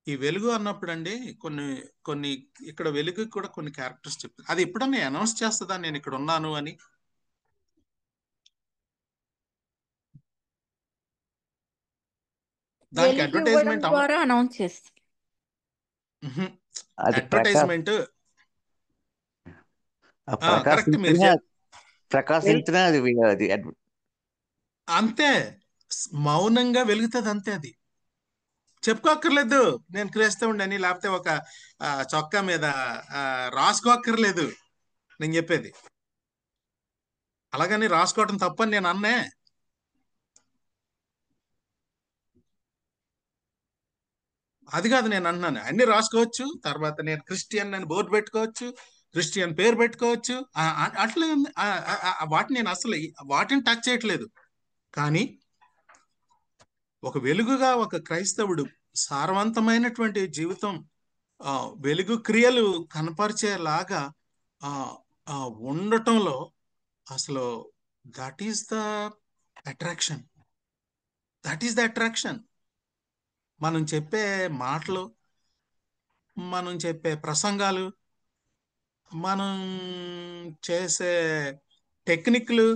ఈ వెలుగు అన్నప్పుడు అండి కొన్ని కొన్ని ఇక్కడ వెలుగు కూడా కొన్ని క్యారెక్టర్స్ చెప్తాను. అది ఎప్పుడన్నా అనౌన్స్ చేస్తుందా నేను ఇక్కడ ఉన్నాను అని? దానికి అడ్వర్టైజ్మెంట్ అనౌన్స్ చేస్తారు. అడ్వర్టైజ్మెంట్ కరెక్ట్, మీరు ప్రకాశించిన అది అంతే, మౌనంగా వెలుగుతుంది అంతే. అది చెప్పుకోక్కర్లేదు నేను క్రైస్తవుడిని, లేకపోతే ఒక చొక్కా మీద రాసుకోక్కర్లేదు నేను చెప్పేది. అలాగని రాసుకోవటం తప్పని నేను అన్నే. అది కాదు నేను అన్నాను, అన్ని రాసుకోవచ్చు. తర్వాత నేను క్రిస్టియన్ అని బోర్డు పెట్టుకోవచ్చు, క్రిస్టియన్ పేరు పెట్టుకోవచ్చు. అట్లా వాటిని నేను అసలు వాటిని టచ్ చేయట్లేదు. కానీ ఒక వెలుగుగా ఒక క్రైస్తవుడు సారవంతమైనటువంటి జీవితం, వెలుగు క్రియలు కనపరిచేలాగా ఉండటంలో అసలు that is the attraction. That is the attraction. మనం చెప్పే మాటలు, మనం చెప్పే ప్రసంగాలు, మనం చేసే టెక్నిక్లు,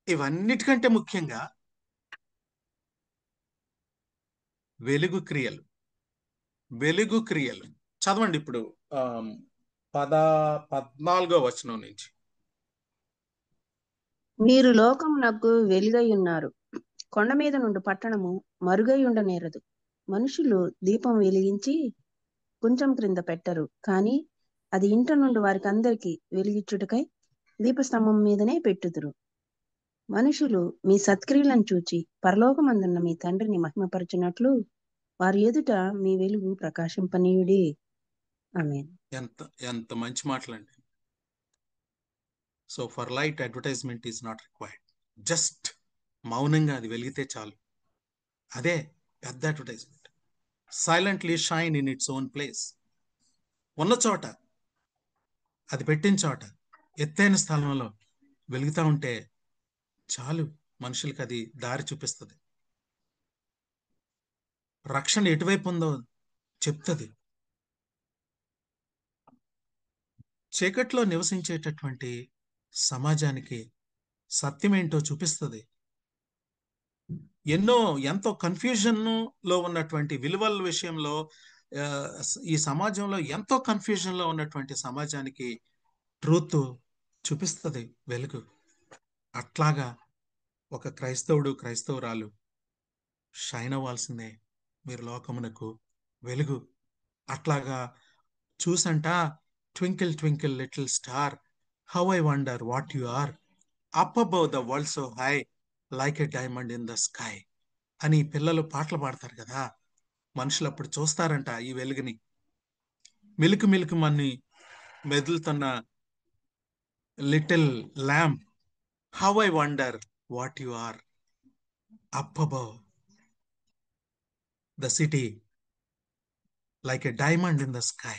ఇవన్నిటికంటే ముఖ్యంగా వెలుగు క్రియలు. వెలుగు క్రియలు చదవండి ఇప్పుడు 14వ వచనం నుంచి. మీరు లోకమునకు వెలుగై ఉన్నారు. కొండ మీద నుండి పట్టణము మరుగై ఉండనేరదు. మనుషులు దీపం వెలిగించి కొంచెం క్రింద పెట్టరు, కానీ అది ఇంట నుండి వారికి అందరికీ వెలిగించుటకై దీపస్తంభం మీదనే పెట్టుదురు. మనుషులు మీ సత్క్రియలను చూచి పరలోకమందున్న మీ తండ్రిని మహిమపరచునట్లు వారి ఎదుట మీ వెలుగు ప్రకాశింపనీయుడి. ఆమేన్. ఎంత మంచి మాటలండి. So for light advertisement is not required. Just మౌనంగా అది వెలిగితే చాలు. అదే పెద్ద advertisement. Silently shine in its own place. ఉన్న చోట, అది పెట్టిన చోట, ఎత్తైన స్థలంలో వెలుగుతూ ఉంటే చాలు, మనుషులకి అది దారి చూపిస్తుంది. రక్షణ ఎటువైపు ఉందో చెప్తుంది. చీకట్లో నివసించేటటువంటి సమాజానికి సత్యం ఏంటో చూపిస్తుంది. ఎంతో కన్ఫ్యూజన్ లో ఉన్నటువంటి విలువల విషయంలో, ఈ సమాజంలో ఎంతో కన్ఫ్యూజన్ లో ఉన్నటువంటి సమాజానికి ట్రూత్ చూపిస్తుంది వెలుగు. అట్లాగా ఒక క్రైస్తవుడు, క్రైస్తవురాలు షైన్ అవ్వాల్సిందే. మీరు లోకమునకు వెలుగు. అట్లాగా చూసంట, twinkle twinkle little star, how I wonder what you are, up above the world so high, like a diamond in the sky అని పిల్లలు పాటలు పాడతారు కదా. మనుషులు అప్పుడు చూస్తారంట ఈ వెలుగుని. మిలుకు మిలుకు మన్ని మెదులుతున్న little lamp, how I wonder what you are, up above the city, like a diamond in the sky.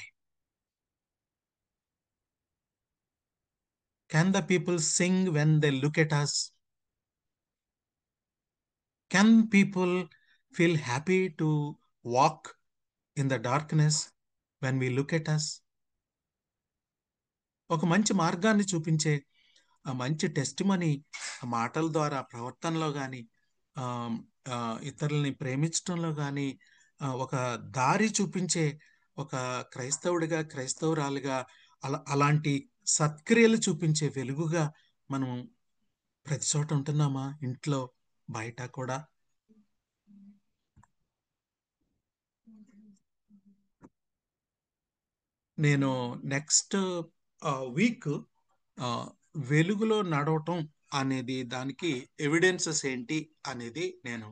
Can the people sing when they look at us? Can people feel happy to walk in the darkness when we look at us? ఒక మంచి మార్గాన్ని చూపించే ఆ మంచి testimony మాటల ద్వారా, ప్రవర్తనలో కానీ, ఇతరులని ప్రేమించడంలో కానీ, ఒక దారి చూపించే ఒక క్రైస్తవుడిగా, క్రైస్తవురాలుగా, అలాంటి సత్క్రియలు చూపించే వెలుగుగా మనం ప్రతి చోట ఉంటున్నామా? ఇంట్లో, బయట కూడా. నేను నెక్స్ట్ వీక్ వెలుగులో నడవటం అనేది, దానికి ఎవిడెన్సెస్ ఏంటి అనేది నేను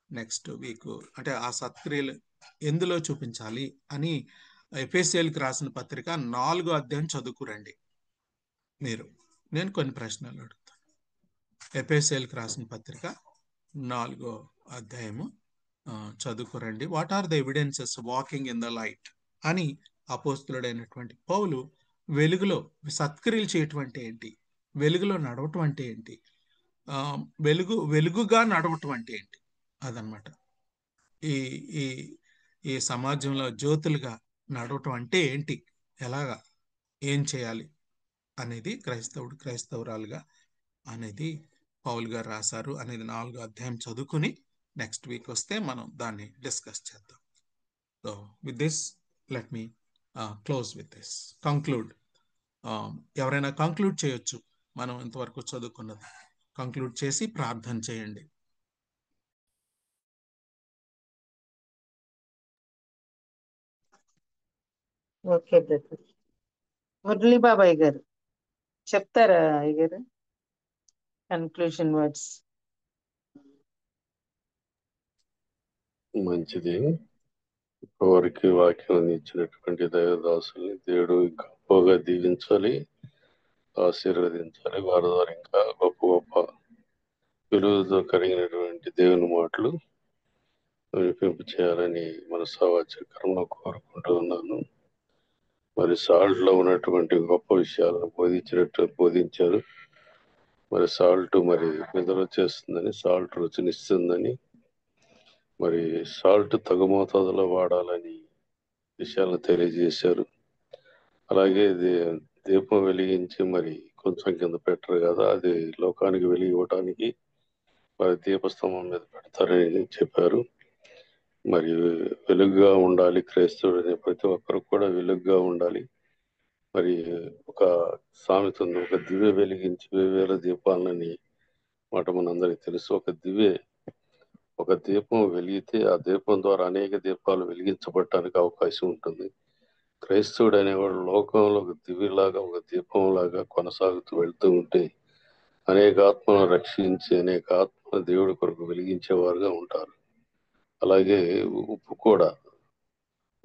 నెక్స్ట్ వీక్, అంటే ఆ సత్క్రియలు ఎందులో చూపించాలి అని ఎఫెసీయులకు రాసిన పత్రిక 4వ అధ్యాయం చదువుకురండి మీరు. నేను కొన్ని ప్రశ్నలు అడుగుతాను. ఎఫెసీయులకు రాసిన పత్రిక 4వ అధ్యాయము చదువుకురండి. What are the evidences walking in the light అని అపోస్తులుడైనటువంటి పౌలు వెలుగులో సత్క్రియలు చేయటం అంటే ఏంటి, వెలుగులో నడవటం అంటే ఏంటి, వెలుగుగా నడవటం అంటే ఏంటి, అదనమాట. ఈ ఈ ఈ సమాజంలో జ్యోతులుగా నడవటం అంటే ఏంటి, ఎలాగా, ఏం చేయాలి అనేది క్రైస్తవుడు, క్రైస్తవురాలుగా అనేది పౌలు గారు రాశారు అనేది 4వ అధ్యాయం చదువుకుని నెక్స్ట్ వీక్ వస్తే మనం దాన్ని డిస్కస్ చేద్దాం. So with this let me close with this, conclude. ఎవరైనా కంక్లూడ్ చేయొచ్చు మనం ఇంతవరకు చదువుకున్నది. కంక్లూడ్ చేసి ప్రార్థన చేయండి. Okay brother. మురళీ బాబాయ్ గారు చెప్తారా అయ్యగారు కన్క్లూషన్ వర్డ్స్? మంచిది. వారికి వాక్యం అందించినటువంటి దైవదాసుల్ని దేవుడు ఇంకా గొప్పగా దీవించాలి, ఆశీర్వదించాలి. వారి ద్వారా ఇంకా గొప్ప గొప్ప విలువతో కలిగినటువంటి దేవుని మాటలు వినిపింపు చేయాలని మనసావాచక్రంలో కోరుకుంటూ ఉన్నాను. మరి సాల్ట్ లో ఉన్నటువంటి గొప్ప విషయాలను బోధించారు. మరి సాల్ట్ మరి నిద్ర వచ్చేస్తుందని, సాల్ట్ రుచినిస్తుందని, మరి సాల్ట్ తగు మోతాదులో వాడాలని విషయాలను తెలియజేశారు. అలాగే దీపం వెలిగించి మరి కొంచెం కింద పెట్టరు కదా, అది లోకానికి వెలిగి ఇవ్వటానికి మరి దీపస్తంభం మీద పెడతారని చెప్పారు. మరి వెలుగుగా ఉండాలి, క్రైస్తవుడు అనే ప్రతి ఒక్కరు కూడా వెలుగుగా ఉండాలి. మరి ఒక సామెత ఉంది, ఒక దివ్య వెలిగించి వేవేల దీపాలని మాట మనందరికి తెలుసు. ఒక దీపం వెలిగితే ఆ దీపం ద్వారా అనేక దీపాలు వెలిగించబడటానికి అవకాశం ఉంటుంది. క్రైస్తవుడు అనేవాడు లోకంలో ఒక దివ్యలాగా, ఒక దీపంలాగా కొనసాగుతూ వెళ్తూ ఉంటే అనేక ఆత్మలను రక్షించి అనేక ఆత్మ దేవుడి కొరకు వెలిగించేవారుగా ఉంటారు. అలాగే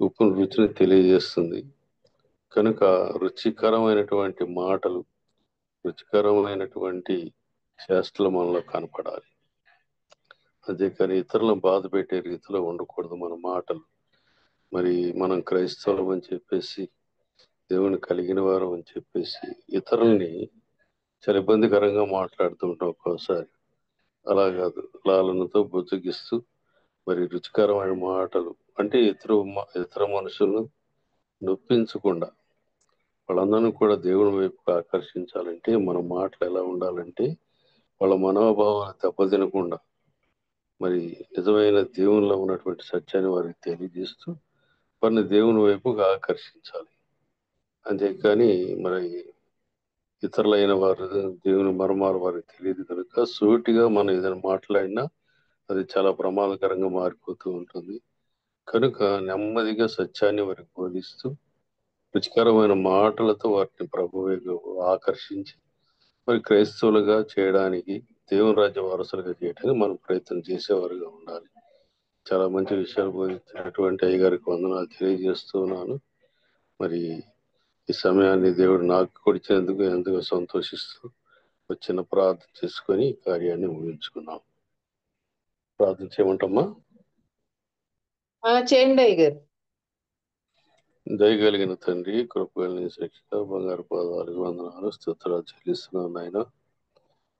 ఉప్పును రుచిని తెలియజేస్తుంది కనుక రుచికరమైనటువంటి మాటలు, రుచికరమైనటువంటి చేష్టలు మనలో కనపడాలి. అంతేకాని ఇతరులను బాధ పెట్టే రీతిలో ఉండకూడదు మన మాటలు. మరి మనం క్రైస్తవులం అని చెప్పేసి, దేవుని కలిగిన వారు అని చెప్పేసి ఇతరుల్ని చాలా ఇబ్బందికరంగా మాట్లాడుతూ ఉంటాం ఒక్కోసారి. అలా కాదు, లాలనతో బుజ్జగిస్తూ మరి రుచికరమైన మాటలు అంటే ఇతర మనుషులను నొప్పించకుండా వాళ్ళందరినీ కూడా దేవుని వైపుకు ఆకర్షించాలంటే మన మాటలు ఎలా ఉండాలంటే వాళ్ళ మనోభావాలు దెబ్బతినకుండా మరి నిజమైన దేవునిలో ఉన్నటువంటి సత్యాన్ని వారికి తెలియజేస్తూ వారిని దేవుని వైపుగా ఆకర్షించాలి. అంతేకాని మరి ఇతరులైన వారు దేవుని మర్మాలు వారికి తెలియదు కనుక సూటిగా మనం ఏదైనా మాట్లాడినా అది చాలా ప్రమాదకరంగా మారిపోతూ ఉంటుంది. కనుక నెమ్మదిగా సత్యాన్ని వారికి బోధిస్తూ రుచికరమైన మాటలతో వారిని ప్రభువుగా ఆకర్షించి మరి క్రైస్తవులుగా చేయడానికి, దేవుని రాజ్య వారసులుగా చేయడానికి మనం ప్రయత్నం చేసేవారుగా ఉండాలి. చాలా మంచి విషయాలు బోధించినటువంటి అయ్యగారికి వందనాలు తెలియజేస్తున్నాను. మరి ఈ సమయాన్ని దేవుడు నాకు కొడిచినందుకు ఎంతో సంతోషిస్తూ వచ్చిన ప్రార్థన చేసుకొని కార్యాన్ని ముగించుకున్నాం. ప్రార్థన చేయమంటమ్మా? చేయండి అయ్యగారు. దయగలిగిన తండ్రి, కృపగలిగిన శిక్ష, బంగారు పాదాలకు వందనాలు స్తుతులు చెల్లిస్తున్నాను నాయన.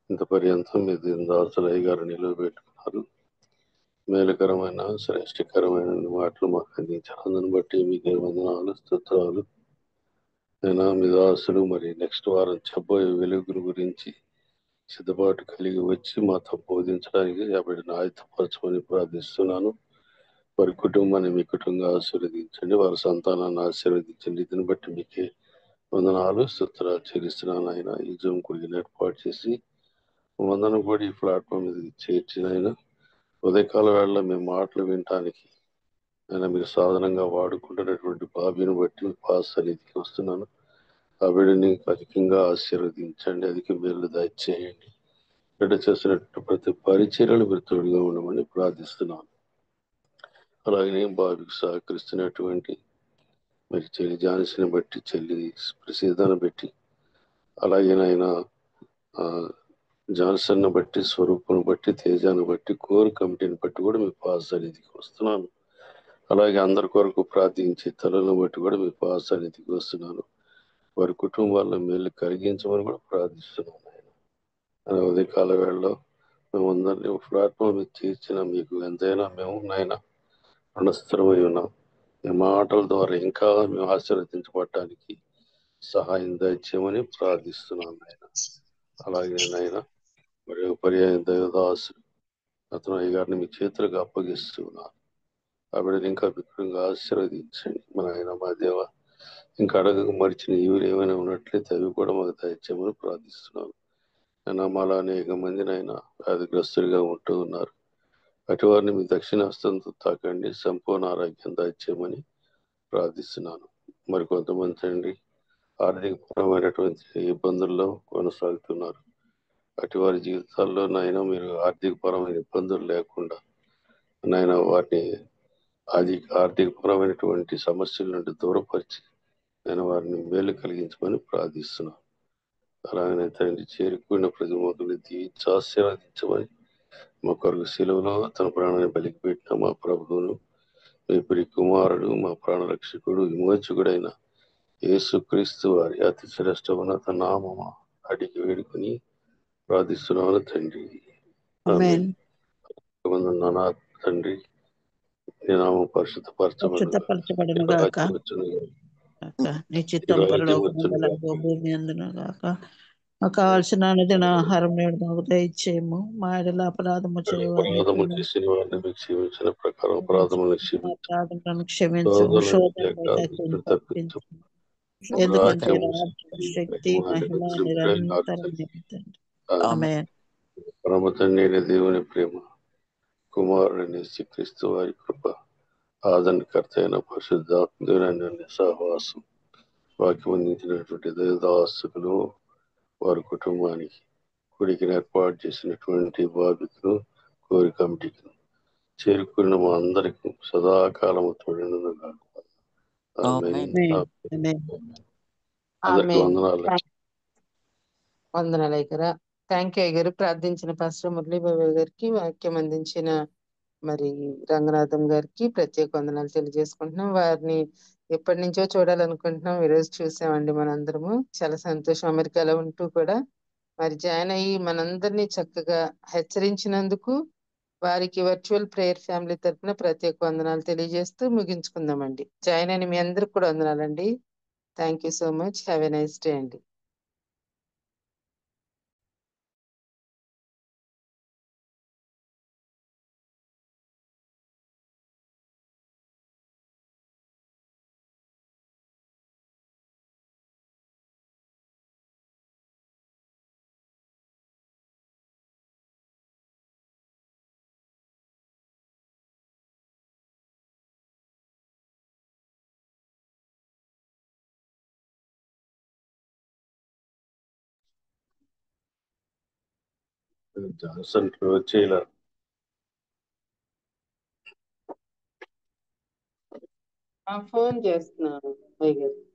ఇంత పర్యంతం మీ దీనదాసులు అయ్యగారు నిలవబెట్టుకున్నారు. మేలుకరమైన శ్రేష్టకరమైన మాటలు మాకు అందించినందుని బట్టి మీకే వందనాలు స్తుతులు. నేను మీ దాసులు మరి నెక్స్ట్ వారం చెప్పబోయే వెలుగుల గురించి సిద్ధపాటు కలిగి వచ్చి మాతో బోధించడానికి బిడ్డను ఆయుధపరచమని ప్రార్థిస్తున్నాను. వారి కుటుంబాన్ని మీ కుటుంబంగా ఆశీర్వదించండి, వారి సంతానాన్ని ఆశీర్వదించండి. దీన్ని బట్టి మీకే వందనాలు స్తుతులు చెల్లిస్తున్నాను ఆయన. ఈ జూమ్ కూడిన ఏర్పాటు చేసి వందనం కూడా ఈ ప్లాట్ఫామ్ మీద చేర్చిన ఆయన ఉదయకాల వేళ మేము మాటలు వినటానికి ఆయన మీరు సాధనంగా వాడుకుంటున్నటువంటి బాబీని బట్టి మీ పాస్ సన్నిధికి వస్తున్నాను. ఆ బిడ్డని అధికంగా ఆశీర్వదించండి, అధిక మేలు దయచేయండి. బిడ్డ చేస్తున్నటువంటి ప్రతి పరిచర్యలు మీరు తోడుగా ఉండమని ప్రార్థిస్తున్నాను. అలాగే బాబుకి సహకరిస్తున్నటువంటి మరి చెల్లి జాన్సీని బట్టి, చెల్లి ప్రసిద్ధాన్ని బట్టి, అలాగే నాయన జాన్సన్ బట్టి, స్వరూపును బట్టి, తేజాన్ని బట్టి, కోర్ కమిటీని బట్టి కూడా మీ పాస్ సన్నిధికి వస్తున్నాను. అలాగే అందరి కొరకు ప్రార్థించే తలను బట్టి కూడా మీ పాస్ సన్నిధికి వస్తున్నాను. వారి కుటుంబాలను మేలు కలిగించమని కూడా ప్రార్థిస్తున్నాను ఆయన. ఉదయకాల వేళలో మేము అందరినీ ప్లాట్ఫామ్ మీద చేర్చిన మీకు ఎంతైనా మేము నాయన రుణస్థిరమై ఉన్నాం. మీ మాటల ద్వారా ఇంకా మేము ఆశీర్వదించబడటానికి సహాయం దయచేయమని ప్రార్థిస్తున్నాను ఆయన. అలాగే నాయన మరి పర్యాయం దైవదాసు అతను అయ్యగారిని మీ చేతులకు అప్పగిస్తున్నాను. ఆవిడని ఇంకా విక్రంగా ఆశీర్వదించండి మన ఆయన మా దేవ. ఇంకా అడగక మరిచిన ఈవులు ఏమైనా ఉన్నట్లయితే అవి కూడా మాకు దయచేయమని ప్రార్థిస్తున్నాను. నేను మాలా అనేక మందిని ఆయన వ్యాధిగ్రస్తులుగా ఉంటూ ఉన్నారు. అటు వారిని మీ దక్షిణ హస్తంతో తాకండి, సంపూర్ణ ఆరోగ్యం దయచేయమని ప్రార్థిస్తున్నాను. మరి కొంతమంది తండ్రి ఆర్థికపరమైనటువంటి ఇబ్బందుల్లో కొనసాగుతున్నారు. అటు వారి జీవితాల్లో నాయన మీరు ఆర్థికపరమైన ఇబ్బందులు లేకుండా నాయన వారిని ఆర్థికపరమైనటువంటి సమస్యల నుండి దూరపరిచి నేను వారిని మేలు కలిగించమని ప్రార్థిస్తున్నాను. అలాగనే తండ్రి చేరుకున్న ప్రతి ఒక్కరిని దీవించి ఆశీర్వదించమని మా కొరకు శిలువలో తన ప్రాణాన్ని బలికి పెట్టిన మా ప్రభువును, మీ ప్రియ కుమారుడు, మా ప్రాణరక్షకుడు, విమోచకుడైన యేసుక్రీస్తు వారి అతి శ్రేష్ఠ ఉన్నత నామము అడిగి వేడుకుని ప్రార్థిస్తున్నాను తండ్రి. ఆమేన్. ఆమేన్. తండ్రి నీ నామం పరిశుద్ధపరచబడును గాక. నీ పరిశుద్ధపరచబడును గాక. రాజ్యం వచ్చును గాక. నీ నీ చిత్తం రాజ్యం పరలోకమందు వచ్చును అలాగే గాక. భూమి అందును గాక. మాకు కావాల్సిన అనుదిన ఆహారం నేడు మాకు దయచేయము. మా ఎడల అపరాధము చేయవారిని అపరాధము చేసిన వారిని మీకు క్షమించిన ప్రకారం అపరాధములను క్షమించు. అపరాధములను క్షమించము. శోధనలను శోధనలో తప్పించు. తప్పించు. ఎందుకంటే రాజ్యము రాజ్యం, శక్తి, మహిమ నిరంతరం నిమిత్తండి. ఆమేన్. పరమ తండ్రి అయిన దేవుని ప్రేమ, కుమారుడైన యేసుక్రీస్తు వారి కృప, ఆదరణకర్త అయిన పరిశుద్ధాత్మ సహవాసం, వాక్యం అందించినటువంటి దేవదాసుకులు వారి కుటుంబానికి, కుడికి ఏర్పాటు చేసినటువంటి బాబికును కోరి కమిటీకి చేరుకున్న మా అందరికి సదాకాలము తోడును గాక. ఆమేన్. ఆమేన్. అందరికీ వందనాలు. వందనాలు అయ్యగారు. థ్యాంక్ యూ అయ్యగారు. ప్రార్థించిన పాస్టర్ మురళీబాబు గారికి, వాక్యం అందించిన మరి రంగనాథం గారికి ప్రత్యేక వందనాలు తెలియజేసుకుంటున్నాం. వారిని ఎప్పటి నుంచో చూడాలనుకుంటున్నాం. ఈరోజు చూసామండి మనందరము. చాలా సంతోషం. అమెరికాలో ఉంటూ కూడా మరి జాయిన్ అయ్యి మనందరినీ చక్కగా హెచ్చరించినందుకు వారికి వర్చువల్ ప్రేయర్ ఫ్యామిలీ తరఫున ప్రత్యేక వందనాలు తెలియజేస్తూ ముగించుకుందామండి. జాయిన్ అయిన మీ అందరికి కూడా వందనాలండి. Thank you so much. Have a nice day అండి. జాన్సన్ క్లోజ్ చేయలే. ఫోన్ చేస్తున్నాను అయ్యగారు.